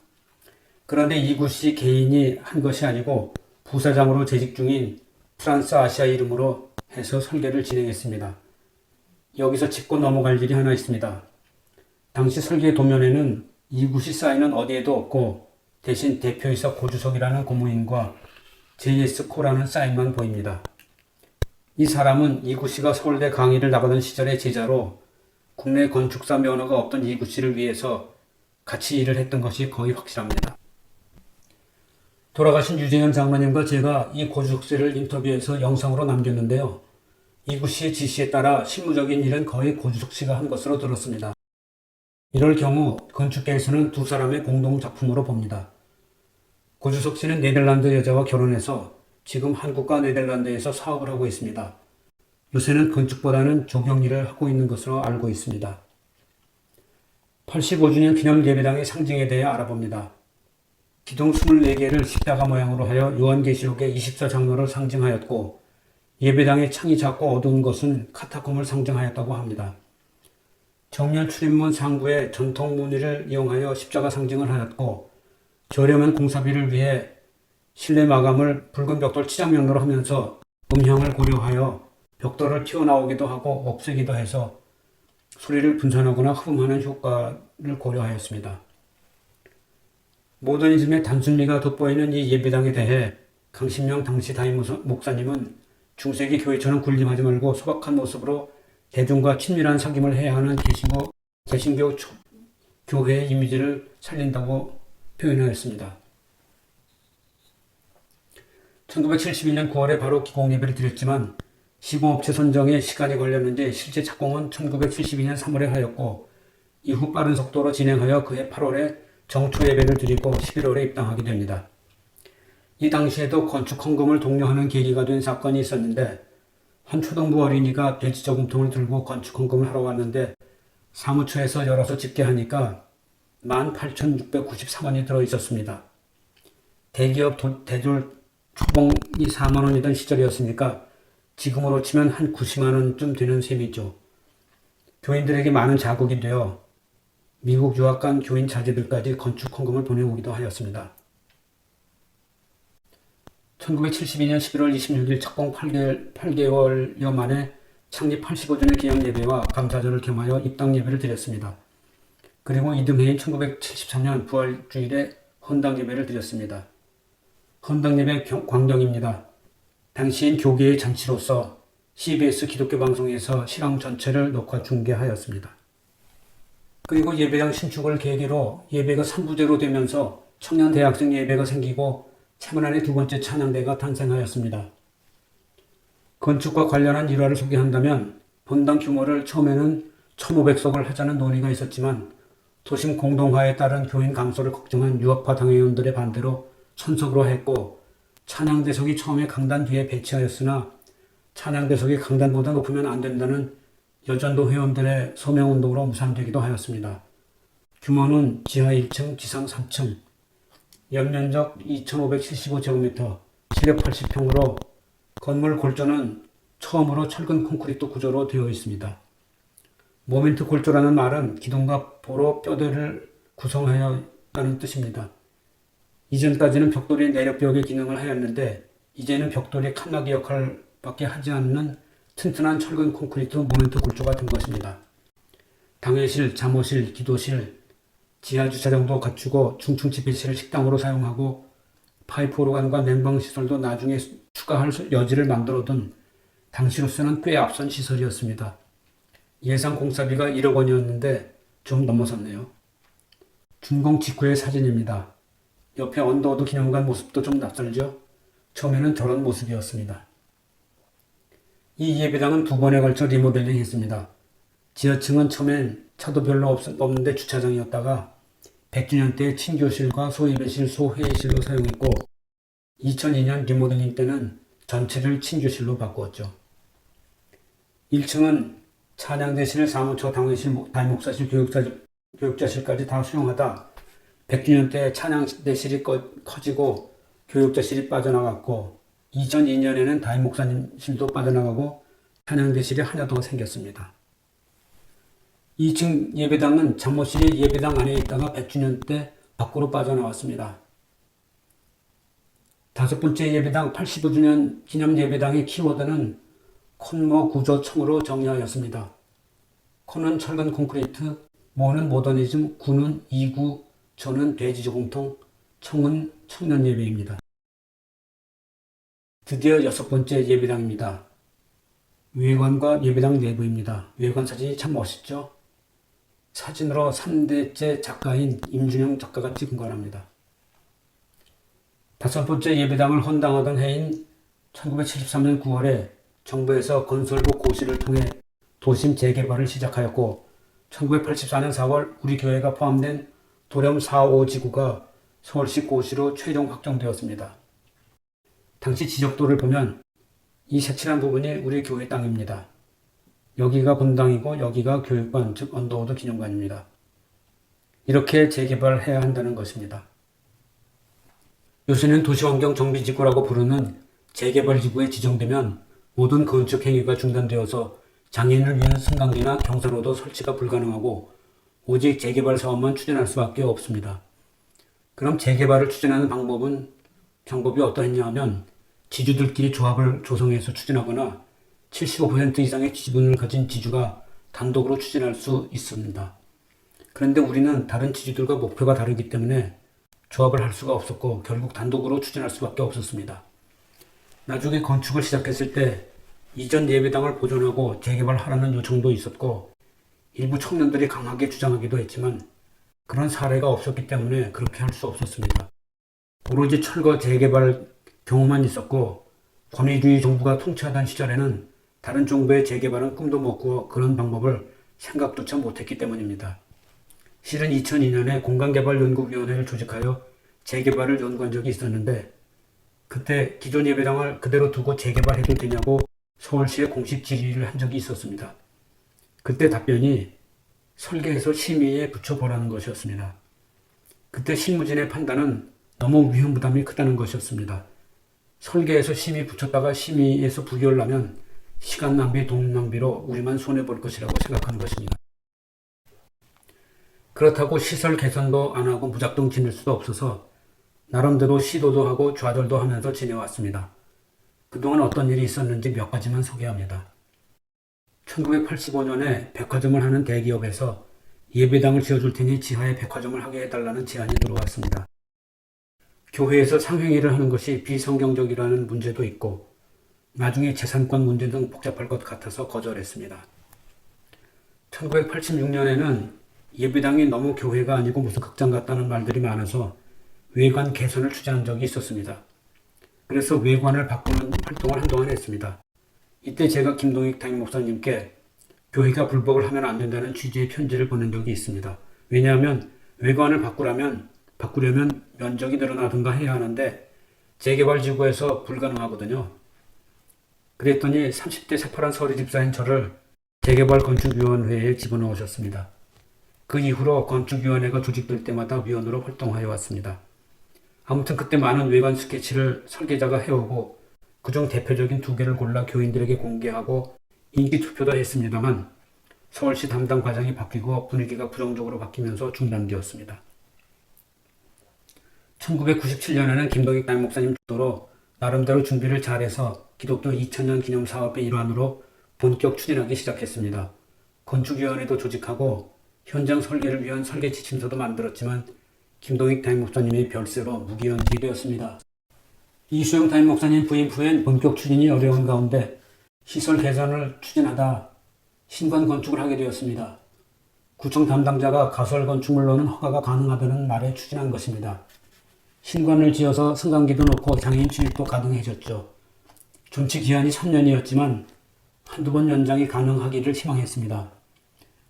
그런데 이구 씨 개인이 한 것이 아니고 부사장으로 재직 중인 프란스 아시아 이름으로 해서 설계를 진행했습니다. 여기서 짚고 넘어갈 일이 하나 있습니다. 당시 설계 도면에는 이구 씨 사인은 어디에도 없고 대신 대표이사 고주석이라는 고문인과 JS 코라는 사인만 보입니다. 이 사람은 이구 씨가 서울대 강의를 나가던 시절의 제자로 국내 건축사 면허가 없던 이구 씨를 위해서 같이 일을 했던 것이 거의 확실합니다. 돌아가신 유재현 장로님과 제가 이 고주석 씨를 인터뷰해서 영상으로 남겼는데요. 이구 씨의 지시에 따라 실무적인 일은 거의 고주석 씨가 한 것으로 들었습니다. 이럴 경우 건축계에서는 두 사람의 공동 작품으로 봅니다. 고주석 씨는 네덜란드 여자와 결혼해서 지금 한국과 네덜란드에서 사업을 하고 있습니다. 요새는 건축보다는 조경 일을 하고 있는 것으로 알고 있습니다. 85주년 기념 예배당의 상징에 대해 알아봅니다. 기둥 24개를 십자가 모양으로 하여 요한계시록의 24장로를 상징하였고 예배당의 창이 작고 어두운 것은 카타콤을 상징하였다고 합니다. 정면 출입문 상부에 전통 무늬를 이용하여 십자가 상징을 하였고 저렴한 공사비를 위해 실내 마감을 붉은 벽돌 치장면으로 하면서 음향을 고려하여 벽돌을 튀어나오기도 하고 없애기도 해서 소리를 분산하거나 흡음하는 효과를 고려하였습니다. 모더니즘의 단순미가 돋보이는 이 예배당에 대해 강신명 당시 담임 목사님은 중세기 교회처럼 군림하지 말고 소박한 모습으로 대중과 친밀한 사귐을 해야 하는 개신교 교회의 이미지를 살린다고 표현하였습니다. 1971년 9월에 바로 기공 예배를 드렸지만 시공업체 선정에 시간이 걸렸는데 실제 착공은 1972년 3월에 하였고 이후 빠른 속도로 진행하여 그해 8월에 정초 예배를 드리고 11월에 입당하게 됩니다. 이 당시에도 건축 헌금을 독려하는 계기가 된 사건이 있었는데 한 초등부 어린이가 돼지 저금통을 들고 건축 헌금을 하러 왔는데 사무처에서 열어서 집계하니까 18,693원이 들어있었습니다. 대기업 대졸 초봉이 4만원이던 시절이었으니까 지금으로 치면 한 90만원쯤 되는 셈이죠. 교인들에게 많은 자극이 되어 미국 유학 간 교인 자제들까지 건축 헌금을 보내오기도 하였습니다. 1972년 11월 26일 착공 8개월여 만에 창립 85주년 기념 예배와 감사절을 겸하여 입당 예배를 드렸습니다. 그리고 이듬해인 1973년 부활주일에 헌당 예배를 드렸습니다. 헌당 예배 광경입니다. 당시엔 교계의 잔치로서 CBS 기독교 방송에서 실황 전체를 녹화 중계하였습니다. 그리고 예배당 신축을 계기로 예배가 3부제로 되면서 청년 대학생 예배가 생기고 채문안의 두 번째 찬양대가 탄생하였습니다. 건축과 관련한 일화를 소개한다면 본당 규모를 처음에는 1,500석을 하자는 논의가 있었지만 도심 공동화에 따른 교인 감소를 걱정한 유학파 당회의원들의 반대로 1,000석으로 했고 찬양대석이 처음에 강단 뒤에 배치하였으나 찬양대석이 강단보다 높으면 안 된다는 여전도 회원들의 서명운동으로 무산되기도 하였습니다. 규모는 지하 1층, 지상 3층, 연면적 2,575제곱미터, 시력 80평으로 건물 골조는 처음으로 철근 콘크리트 구조로 되어 있습니다. 모멘트 골조라는 말은 기둥과 보로 뼈대를 구성하였다는 뜻입니다. 이전까지는 벽돌이 내력벽의 기능을 하였는데 이제는 벽돌이 칸막이 역할밖에 하지 않는 튼튼한 철근 콘크리트 모멘트 골조가 된 것입니다. 당회실, 잠옷실, 기도실, 지하 주차장도 갖추고 중층 집회실을 식당으로 사용하고 파이프 오르간과 냉방시설도 나중에 추가할 여지를 만들어둔 당시로서는 꽤 앞선 시설이었습니다. 예상 공사비가 1억 원이었는데 좀 넘어섰네요. 준공 직후의 사진입니다. 옆에 언더우드 기념관 모습도 좀 낯설죠? 처음에는 저런 모습이었습니다. 이 예배당은 두 번에 걸쳐 리모델링 했습니다. 지하층은 처음엔 차도 별로 없는데 주차장이었다가 100주년 때 친교실과 소예배실, 소회의실로 사용했고 2002년 리모델링 때는 전체를 친교실로 바꾸었죠. 1층은 찬양대실, 사무처, 당회실, 담임목사실, 교육자실까지 다 수용하다 100주년 때 찬양대실이 커지고 교육자실이 빠져나갔고 2002년에는 담임목사님실도 빠져나가고 찬양대실이 하나 더 생겼습니다. 2층 예배당은 장모실이 예배당 안에 있다가 100주년 때 밖으로 빠져나왔습니다. 5번째 예배당 85주년 기념 예배당의 키워드는 콘모 구조 청으로 정의하였습니다. 콘은 철근 콘크리트, 모는 모더니즘, 구는 이구, 저는 대지저공통, 청은 청년 예배입니다. 드디어 6번째 예배당입니다. 외관과 예배당 내부입니다. 외관 사진이 참 멋있죠? 사진으로 3대째 작가인 임준영 작가가 찍은 거랍니다. 5번째 예배당을 헌당하던 해인 1973년 9월에 정부에서 건설부 고시를 통해 도심 재개발을 시작하였고 1984년 4월 우리 교회가 포함된 도렴 4.5 지구가 서울시 고시로 최종 확정되었습니다. 당시 지적도를 보면 이 색칠한 부분이 우리 교회 땅입니다. 여기가 본당이고 여기가 교육관, 즉 언더우드 기념관입니다. 이렇게 재개발해야 한다는 것입니다. 요새는 도시환경정비지구라고 부르는 재개발지구에 지정되면 모든 건축 행위가 중단되어서 장애인을 위한 승강기나 경사로도 설치가 불가능하고 오직 재개발 사업만 추진할 수밖에 없습니다. 그럼 재개발을 추진하는 방법이 어떠했냐 하면 지주들끼리 조합을 조성해서 추진하거나 75% 이상의 지분을 가진 지주가 단독으로 추진할 수 있습니다. 그런데 우리는 다른 지주들과 목표가 다르기 때문에 조합을 할 수가 없었고 결국 단독으로 추진할 수밖에 없었습니다. 나중에 건축을 시작했을 때 이전 예배당을 보존하고 재개발하라는 요청도 있었고 일부 청년들이 강하게 주장하기도 했지만 그런 사례가 없었기 때문에 그렇게 할 수 없었습니다. 오로지 철거 재개발 경우만 있었고 권위주의 정부가 통치하던 시절에는 다른 정부의 재개발은 꿈도 못 꾸어 그런 방법을 생각조차 못했기 때문입니다. 실은 2002년에 공간개발연구위원회를 조직하여 재개발을 연구한 적이 있었는데 그때 기존 예배당을 그대로 두고 재개발해도 되냐고 서울시에 공식 질의를 한 적이 있었습니다. 그때 답변이 설계해서 심의에 붙여보라는 것이었습니다. 그때 실무진의 판단은 너무 위험 부담이 크다는 것이었습니다. 설계해서 심의 붙였다가 심의에서 부결나면 시간 낭비, 돈 낭비로 우리만 손해볼 것이라고 생각하는 것입니다. 그렇다고 시설 개선도 안 하고 무작정 지낼 수도 없어서 나름대로 시도도 하고 좌절도 하면서 지내왔습니다. 그동안 어떤 일이 있었는지 몇 가지만 소개합니다. 1985년에 백화점을 하는 대기업에서 예배당을 지어줄 테니 지하에 백화점을 하게 해달라는 제안이 들어왔습니다. 교회에서 상행위를 하는 것이 비성경적이라는 문제도 있고 나중에 재산권 문제 등 복잡할 것 같아서 거절했습니다. 1986년에는 예배당이 너무 교회가 아니고 무슨 극장 같다는 말들이 많아서 외관 개선을 추진한 적이 있었습니다. 그래서 외관을 바꾸는 활동을 한동안 했습니다. 이때 제가 김동익 담임 목사님께 교회가 불법을 하면 안 된다는 취지의 편지를 보낸 적이 있습니다. 왜냐하면 외관을 바꾸려면 면적이 늘어나든가 해야 하는데 재개발지구에서 불가능하거든요. 그랬더니 30대 새파란 서리 집사인 저를 재개발건축위원회에 집어넣으셨습니다. 그 이후로 건축위원회가 조직될 때마다 위원으로 활동하여 왔습니다. 아무튼 그때 많은 외관 스케치를 설계자가 해오고 그중 대표적인 2개를 골라 교인들에게 공개하고 인기 투표도 했습니다만 서울시 담당 과장이 바뀌고 분위기가 부정적으로 바뀌면서 중단되었습니다. 1997년에는 김동익 담임 목사님 주도로 나름대로 준비를 잘해서 기독교 2000년 기념 사업의 일환으로 본격 추진하기 시작했습니다. 건축위원회도 조직하고 현장 설계를 위한 설계 지침서도 만들었지만 김동익 담임 목사님의 별세로 무기연직이 되었습니다. 이수영 담임 목사님 부임 후엔 본격 추진이 어려운 가운데 시설 개선을 추진하다 신관 건축을 하게 되었습니다. 구청 담당자가 가설 건축물로는 허가가 가능하다는 말에 추진한 것입니다. 신관을 지어서 승강기도 놓고 장애인 출입도 가능해졌죠. 존치 기한이 3년이었지만 한두 번 연장이 가능하기를 희망했습니다.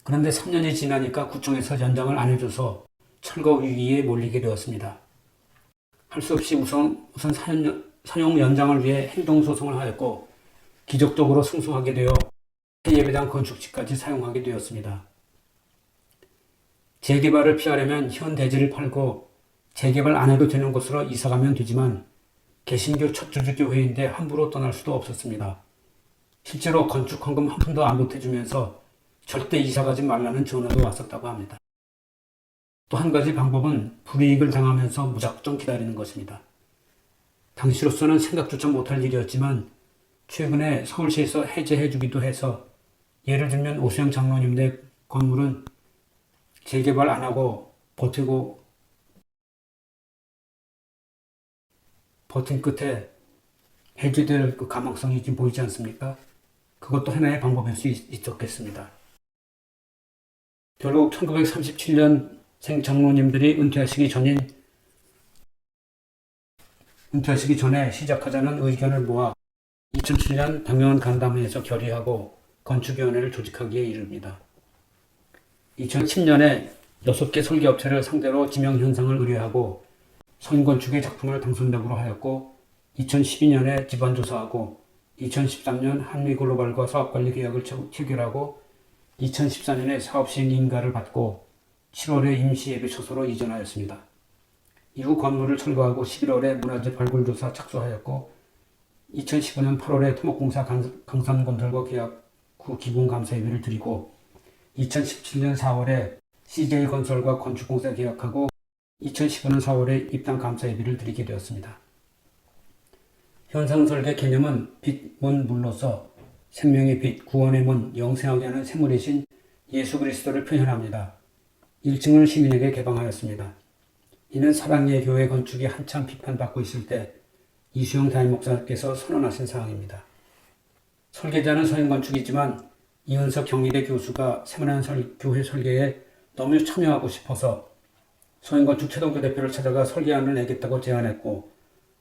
그런데 3년이 지나니까 구청에서 연장을 안 해줘서 철거 위기에 몰리게 되었습니다. 할 수 없이 우선 사용 연장을 위해 행정소송을 하였고 기적적으로 승소하게 되어 예배당 건축지까지 사용하게 되었습니다. 재개발을 피하려면 현 대지를 팔고 재개발 안 해도 되는 곳으로 이사가면 되지만 개신교 첫 주주교회인데 함부로 떠날 수도 없었습니다. 실제로 건축 헌금 한 푼도 안 보태주면서 절대 이사가지 말라는 전화도 왔었다고 합니다. 또 한 가지 방법은 불이익을 당하면서 무작정 기다리는 것입니다. 당시로서는 생각조차 못할 일이었지만 최근에 서울시에서 해제해주기도 해서 예를 들면 오수영 장로님네 건물은 재개발 안 하고 버틴 끝에 해제될 그 가망성이 지금 보이지 않습니까? 그것도 하나의 방법일 수 있었겠습니다. 결국 1937년생 장로님들이 은퇴하시기 전에 시작하자는 의견을 모아 2007년 당명원 간담회에서 결의하고 건축위원회를 조직하기에 이릅니다. 2010년에 6개 설계업체를 상대로 지명현상을 의뢰하고 선건축의 작품을 당선되도록 하였고 2012년에 지반조사하고 2013년 한미글로벌과 사업관리 계약을 체결하고 2014년에 사업시행 인가를 받고 7월에 임시예비초소로 이전하였습니다. 이후 건물을 철거하고 11월에 문화재 발굴조사 착수하였고 2015년 8월에 토목공사 강산건설과 계약 후 기본감사예비를 드리고 2017년 4월에 CJ건설과 건축공사 계약하고 2015년 4월에 입당감사예비를 드리게 되었습니다. 현상설계 개념은 빛, 문, 물로서 생명의 빛, 구원의 문, 영생하게 하는 생물이신 예수 그리스도를 표현합니다. 1층을 시민에게 개방하였습니다. 이는 사랑의 교회 건축이 한참 비판받고 있을 때 이수영 담임목사께서 선언하신 사항입니다. 설계자는 서인건축이지만 이은석 경희대 교수가 세문안교회 설계에 너무 참여하고 싶어서 서인건축 최동규 대표를 찾아가 설계안을 내겠다고 제안했고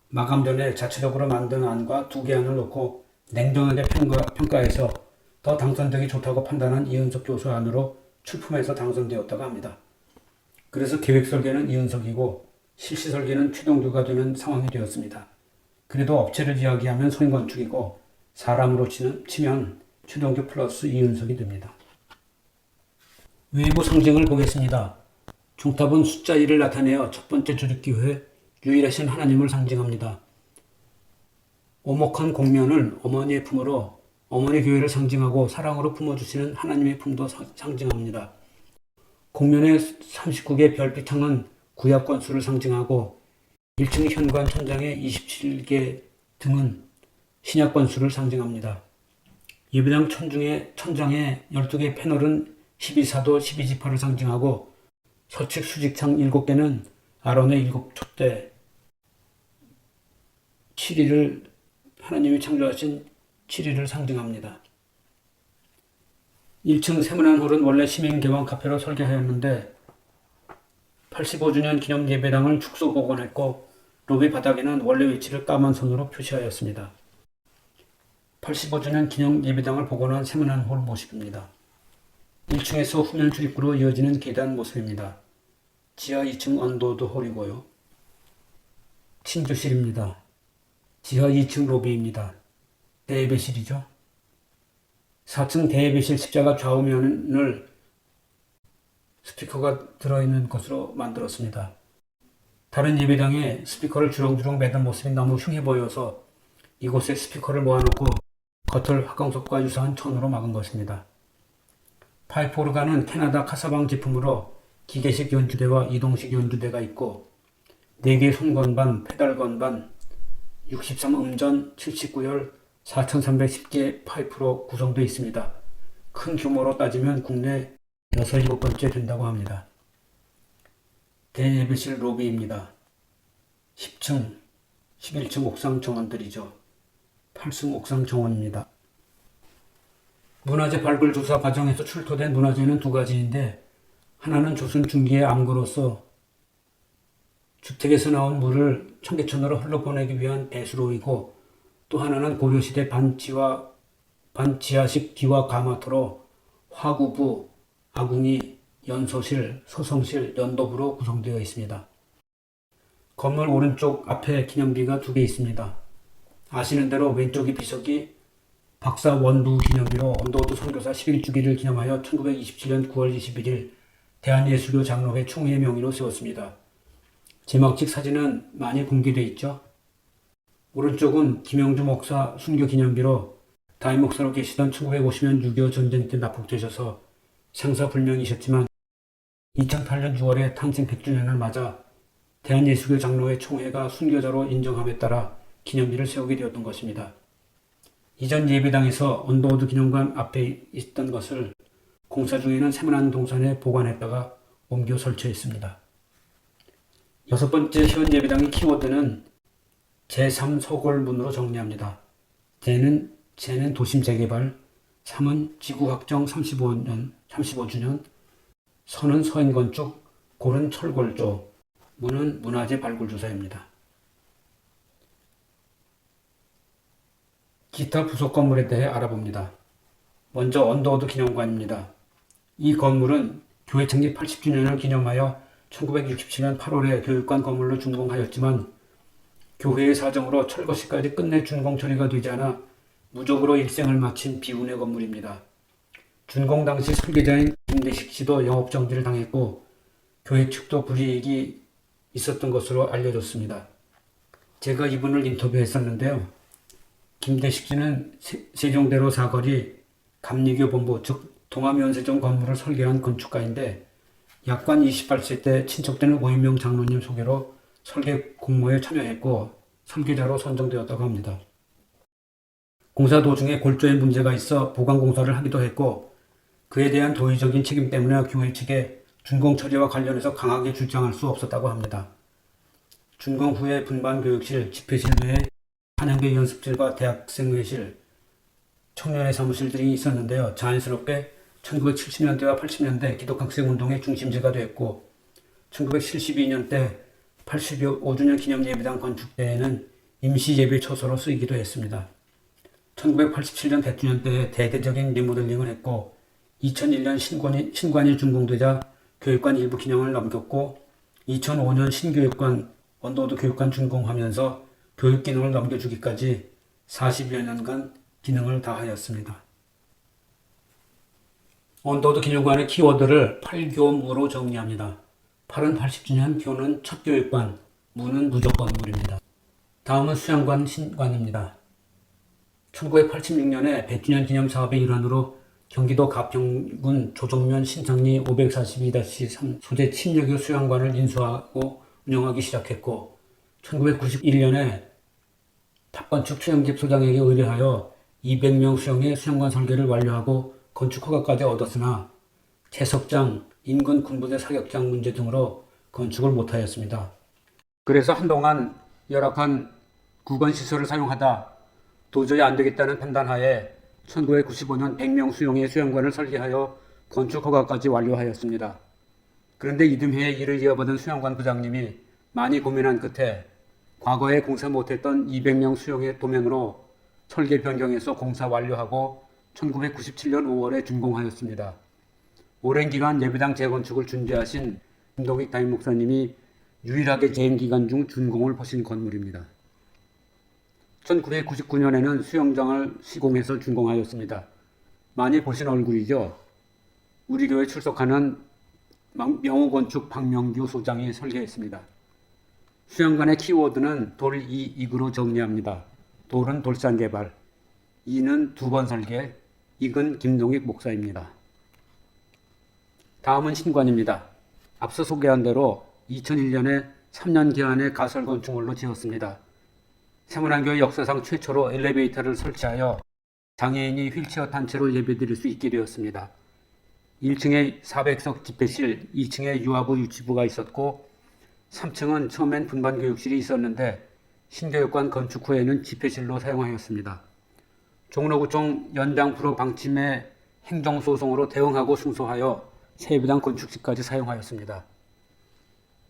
마감 전에 자체적으로 만든 안과 2개 안을 놓고 냉정하게 평가해서 더 당선되기 좋다고 판단한 이은석 교수 안으로 출품해서 당선되었다고 합니다. 그래서 계획 설계는 이은석이고 실시 설계는 최동규가 되는 상황이 되었습니다. 그래도 업체를 이야기하면 서인건축이고 사람으로 치면 최동규 플러스 이은석이 됩니다. 외부 상징을 보겠습니다. 종탑은 숫자 1을 나타내어 첫 번째 조직교회 유일하신 하나님을 상징합니다. 오목한 곡면을 어머니의 품으로 어머니 교회를 상징하고 사랑으로 품어주시는 하나님의 품도 상징합니다. 곡면의 39개 별빛창은 구약 권수를 상징하고 1층 현관 천장의 27개 등은 신약 권수를 상징합니다. 예배당 천장의 12개 패널은 12사도 12지파를 상징하고 서측 수직창 7개는 아론의 7촛대 7일을 하나님이 창조하신 7일을 상징합니다. 1층 세문안홀은 원래 시민개방 카페로 설계하였는데 85주년 기념 예배당을 축소 복원했고 로비 바닥에는 원래 위치를 까만 선으로 표시하였습니다. 85주년 기념 예배당을 복원한 세문안홀 모습입니다. 1층에서 후면 출입구로 이어지는 계단 모습입니다. 지하 2층 언더드 홀이고요. 친조실입니다. 지하 2층 로비입니다. 대예배실이죠. 4층 대예배실 십자가 좌우면을 스피커가 들어있는 것으로 만들었습니다. 다른 예배당에 스피커를 주렁주렁 매던 모습이 너무 흉해 보여서 이곳에 스피커를 모아놓고 겉을 화강석과 유사한 천으로 막은 것입니다. 파이프 오르간은 캐나다 카사방 제품으로 기계식 연주대와 이동식 연주대가 있고 4개 손건반, 페달 건반, 63음전, 79열, 4310개 파이프로 구성되어 있습니다. 큰 규모로 따지면 국내 6, 7번째 된다고 합니다. 대예배실 로비입니다. 10층, 11층 옥상 정원들이죠. 8층 옥상 정원입니다. 문화재 발굴 조사 과정에서 출토된 문화재는 2가지인데 하나는 조선 중기의 암거로서 주택에서 나온 물을 청계천으로 흘러보내기 위한 배수로이고 또 하나는 고려시대 반지하식 기와 가마토로 화구부, 아궁이, 연소실, 소성실, 연도부로 구성되어 있습니다. 건물 오른쪽 앞에 기념비가 2개 있습니다. 아시는 대로 왼쪽이 비석이 박사 원부 기념비로 언더우드 선교사 11주기를 기념하여 1927년 9월 21일 대한예수교 장로회 총회의 명의로 세웠습니다. 제막식 사진은 많이 공개되어 있죠. 오른쪽은 김영주 목사 순교 기념비로 담임 목사로 계시던 1950년 6.25 전쟁 때 납북되셔서 생사불명이셨지만 2008년 6월에 탄생 100주년을 맞아 대한예수교 장로회 총회가 순교자로 인정함에 따라 기념비를 세우게 되었던 것입니다. 이전 예배당에서 언더우드 기념관 앞에 있던 것을 공사 중에는 세문안 동산에 보관했다가 옮겨 설치했습니다. 6번째 현 예배당의 키워드는 제3서골문으로 정리합니다. 제는 도심 재개발, 3은 지구확정 35주년, 서는 서인건축, 골은 철골조, 문은 문화재 발굴조사입니다. 기타 부속 건물에 대해 알아봅니다. 먼저 언더우드 기념관입니다. 이 건물은 교회 창립 80주년을 기념하여 1967년 8월에 교육관 건물로 준공하였지만 교회의 사정으로 철거 시까지 끝내 준공 처리가 되지 않아 무적으로 일생을 마친 비운의 건물입니다. 준공 당시 설계자인 김대식 씨도 영업 정지를 당했고 교회 측도 불이익이 있었던 것으로 알려졌습니다. 제가 이분을 인터뷰했었는데요. 김대식 씨는 세종대로 사거리 감리교 본부 즉 동암연세점 건물을 설계한 건축가인데 약관 28세 때 친척되는 오인명 장로님 소개로 설계 공모에 참여했고 설계자로 선정되었다고 합니다. 공사 도중에 골조에 문제가 있어 보강 공사를 하기도 했고 그에 대한 도의적인 책임 때문에 교회 측에 준공 처리와 관련해서 강하게 주장할 수 없었다고 합니다. 준공 후에 분반교육실, 집회실 외에 한양대 연습실과 대학생회실, 청년회 사무실 등이 있었는데요. 자연스럽게 1970년대와 80년대 기독학생운동의 중심지가 되었고 1972년대 85주년 기념예배당 건축때에는 임시예배처소로 쓰이기도 했습니다. 1987년 100주년 때에 대대적인 리모델링을 했고 2001년 신관이 준공되자 교육관 일부 기능을 넘겼고 2005년 신교육관 언더우드 교육관 준공하면서 교육 기능을 넘겨주기까지 40여 년간 기능을 다하였습니다. 언더우드 기념관의 키워드를 8교무로 정리합니다. 8은 80주년, 교는 첫 교육관, 무는 무적 건물입니다. 다음은 수양관 신관입니다. 1986년에 100주년 기념 사업의 일환으로 경기도 가평군 조정면 신상리 542-3 소재 침례교 수양관을 인수하고 운영하기 시작했고 1991년에 탑건축 수영집 소장에게 의뢰하여 200명 수용의 수양관 설계를 완료하고 건축 허가까지 얻었으나 채석장, 인근 군부대 사격장 문제 등으로 건축을 못하였습니다. 그래서 한동안 열악한 구건시설을 사용하다 도저히 안되겠다는 판단하에 1995년 100명 수용의 수양관을 설계하여 건축 허가까지 완료하였습니다. 그런데 이듬해에 이를 이어받은 수양관 부장님이 많이 고민한 끝에 과거에 공사 못했던 200명 수용의 도면으로 설계 변경해서 공사 완료하고 1997년 5월에 준공하였습니다. 오랜 기간 예배당 재건축을 준비하신 김동익 담임 목사님이 유일하게 재임 기간 중 준공을 보신 건물입니다. 1999년에는 수영장을 시공해서 준공하였습니다. 많이 보신 얼굴이죠. 우리 교회 출석하는 명호건축 박명규 소장이 설계했습니다. 수영관의 키워드는 돌, 이, 익으로 정리합니다. 돌은 돌산개발, 이는 2번 설계, 익은 김동익 목사입니다. 다음은 신관입니다. 앞서 소개한 대로 2001년에 3년 기한의 가설 건축물로 지었습니다. 세문안교회 역사상 최초로 엘리베이터를 설치하여 장애인이 휠체어 단체로 예배드릴 수 있게 되었습니다. 1층에 400석 집회실, 2층에 유아부 유치부가 있었고 3층은 처음엔 분반교육실이 있었는데 신교육관 건축 후에는 집회실로 사용하였습니다. 종로구청 연장 프로 방침의 행정소송으로 대응하고 승소하여 새예배당 건축지까지 사용하였습니다.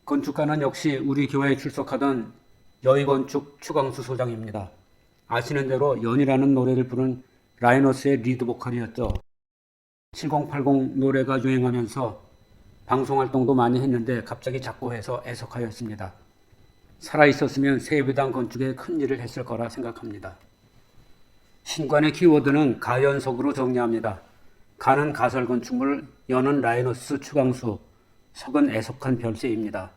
건축가는 역시 우리 교회에 출석하던 여의건축 추광수 소장입니다. 아시는 대로 연이라는 노래를 부른 라이너스의 리드 보컬이었죠. 7080 노래가 유행하면서 방송활동도 많이 했는데 갑자기 자꾸 해서 애석하였습니다. 살아있었으면 새예배당 건축에 큰 일을 했을 거라 생각합니다. 신관의 키워드는 가연석으로 정리합니다. 가는 가설 건축물, 연은 라이너스 추강수, 석은 애석한 별세입니다.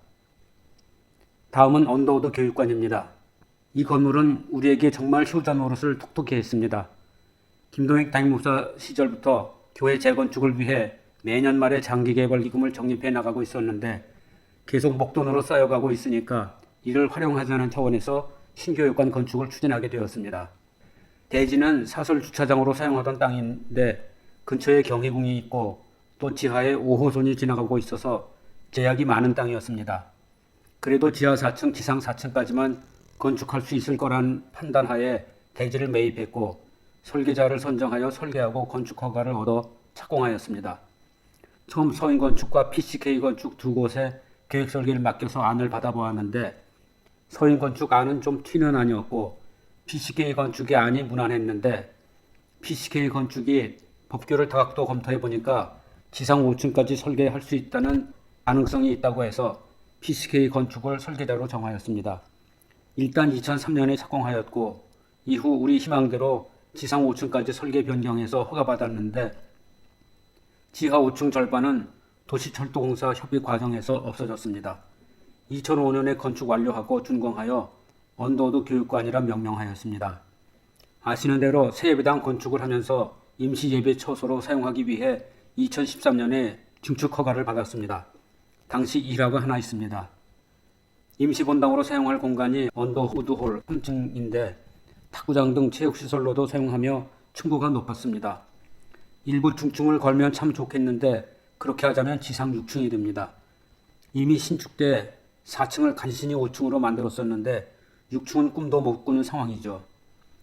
다음은 언더우드 교육관입니다. 이 건물은 우리에게 정말 효자 노릇을 톡톡히 했습니다. 김동익 담임목사 시절부터 교회 재건축을 위해 매년 말에 장기개발기금을 적립해 나가고 있었는데 계속 목돈으로 쌓여가고 있으니까 이를 활용하자는 차원에서 신교육관 건축을 추진하게 되었습니다. 대지는 사설 주차장으로 사용하던 땅인데 근처에 경희궁이 있고 또 지하에 5호선이 지나가고 있어서 제약이 많은 땅이었습니다. 그래도 지하 4층, 지상 4층까지만 건축할 수 있을 거란 판단하에 대지를 매입했고 설계자를 선정하여 설계하고 건축 허가를 얻어 착공하였습니다. 처음 서인건축과 PCK건축 두 곳에 계획 설계를 맡겨서 안을 받아보았는데 서인건축 안은 좀 튀는 안이었고 PCK건축의 안이 무난했는데 PCK건축이 법규를 다각도 검토해 보니까 지상 5층까지 설계할 수 있다는 가능성이 있다고 해서 PCK건축을 설계자로 정하였습니다. 일단 2003년에 착공하였고 이후 우리 희망대로 지상 5층까지 설계 변경해서 허가받았는데 지하 5층 절반은 도시철도공사 협의 과정에서 없어졌습니다. 2005년에 건축 완료하고 준공하여 언더우드 교육관이라 명명하였습니다. 아시는 대로 새예배당 건축을 하면서 임시예배 처소로 사용하기 위해 2013년에 증축 허가를 받았습니다. 당시 1화가 하나 있습니다. 임시본당으로 사용할 공간이 언더우드홀 3층인데 탁구장 등 체육시설로도 사용하며 층고가 높았습니다. 일부 중층을 걸면 참 좋겠는데 그렇게 하자면 지상 6층이 됩니다. 이미 신축 때 4층을 간신히 5층으로 만들었었는데 6층은 꿈도 못 꾸는 상황이죠.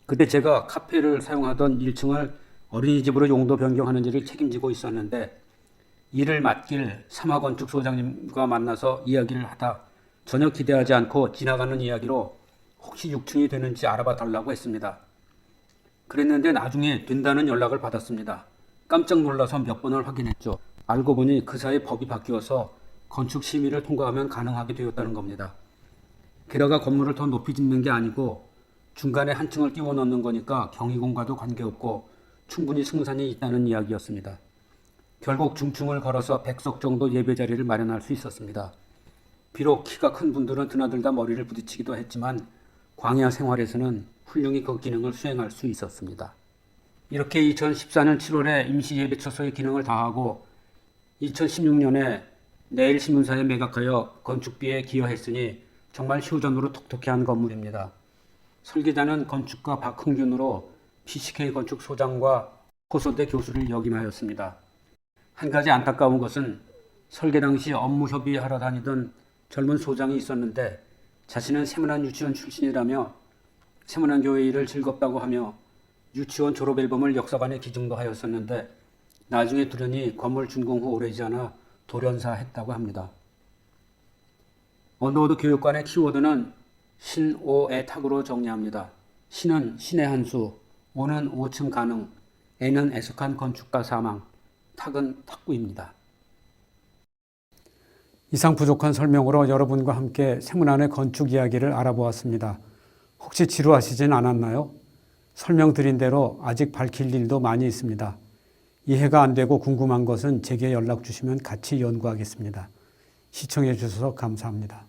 그때 제가 카페를 사용하던 1층을 어린이집으로 용도 변경하는 일을 책임지고 있었는데 이를 맡길 삼화건축 소장님과 만나서 이야기를 하다 전혀 기대하지 않고 지나가는 이야기로 혹시 6층이 되는지 알아봐 달라고 했습니다. 그랬는데 나중에 된다는 연락을 받았습니다. 깜짝 놀라서 몇 번을 확인했죠. 알고 보니 그 사이 법이 바뀌어서 건축 심의를 통과하면 가능하게 되었다는 겁니다. 게다가 건물을 더 높이 짓는 게 아니고 중간에 한 층을 끼워 넣는 거니까 경희궁과도 관계없고 충분히 승산이 있다는 이야기였습니다. 결국 중층을 걸어서 100석 정도 예배 자리를 마련할 수 있었습니다. 비록 키가 큰 분들은 드나들다 머리를 부딪히기도 했지만 광야 생활에서는 훌륭히 그 기능을 수행할 수 있었습니다. 이렇게 2014년 7월에 임시예배처소의 기능을 다하고 2016년에 내일신문사에 매각하여 건축비에 기여했으니 정말 효전으로 톡톡히 한 건물입니다. 설계자는 건축가 박흥균으로 PCK 건축 소장과 호소대 교수를 역임하였습니다. 한 가지 안타까운 것은 설계 당시 업무 협의하러 다니던 젊은 소장이 있었는데 자신은 세문안 유치원 출신이라며 세문안 교회 일을 즐겁다고 하며 유치원 졸업 앨범을 역사관에 기증도 하였었는데 나중에 들으니 건물 준공 후 오래지 않아 돌연사했다고 합니다. 언더우드 교육관의 키워드는 신오의 탁으로 정리합니다. 신은 신의 한 수, 오는 5층 가능, 애는 애석한 건축가 사망, 탁은 탁구입니다. 이상 부족한 설명으로 여러분과 함께 세문안의 건축 이야기를 알아보았습니다. 혹시 지루하시진 않았나요? 설명드린 대로 아직 밝힐 일도 많이 있습니다. 이해가 안 되고 궁금한 것은 제게 연락 주시면 같이 연구하겠습니다. 시청해 주셔서 감사합니다.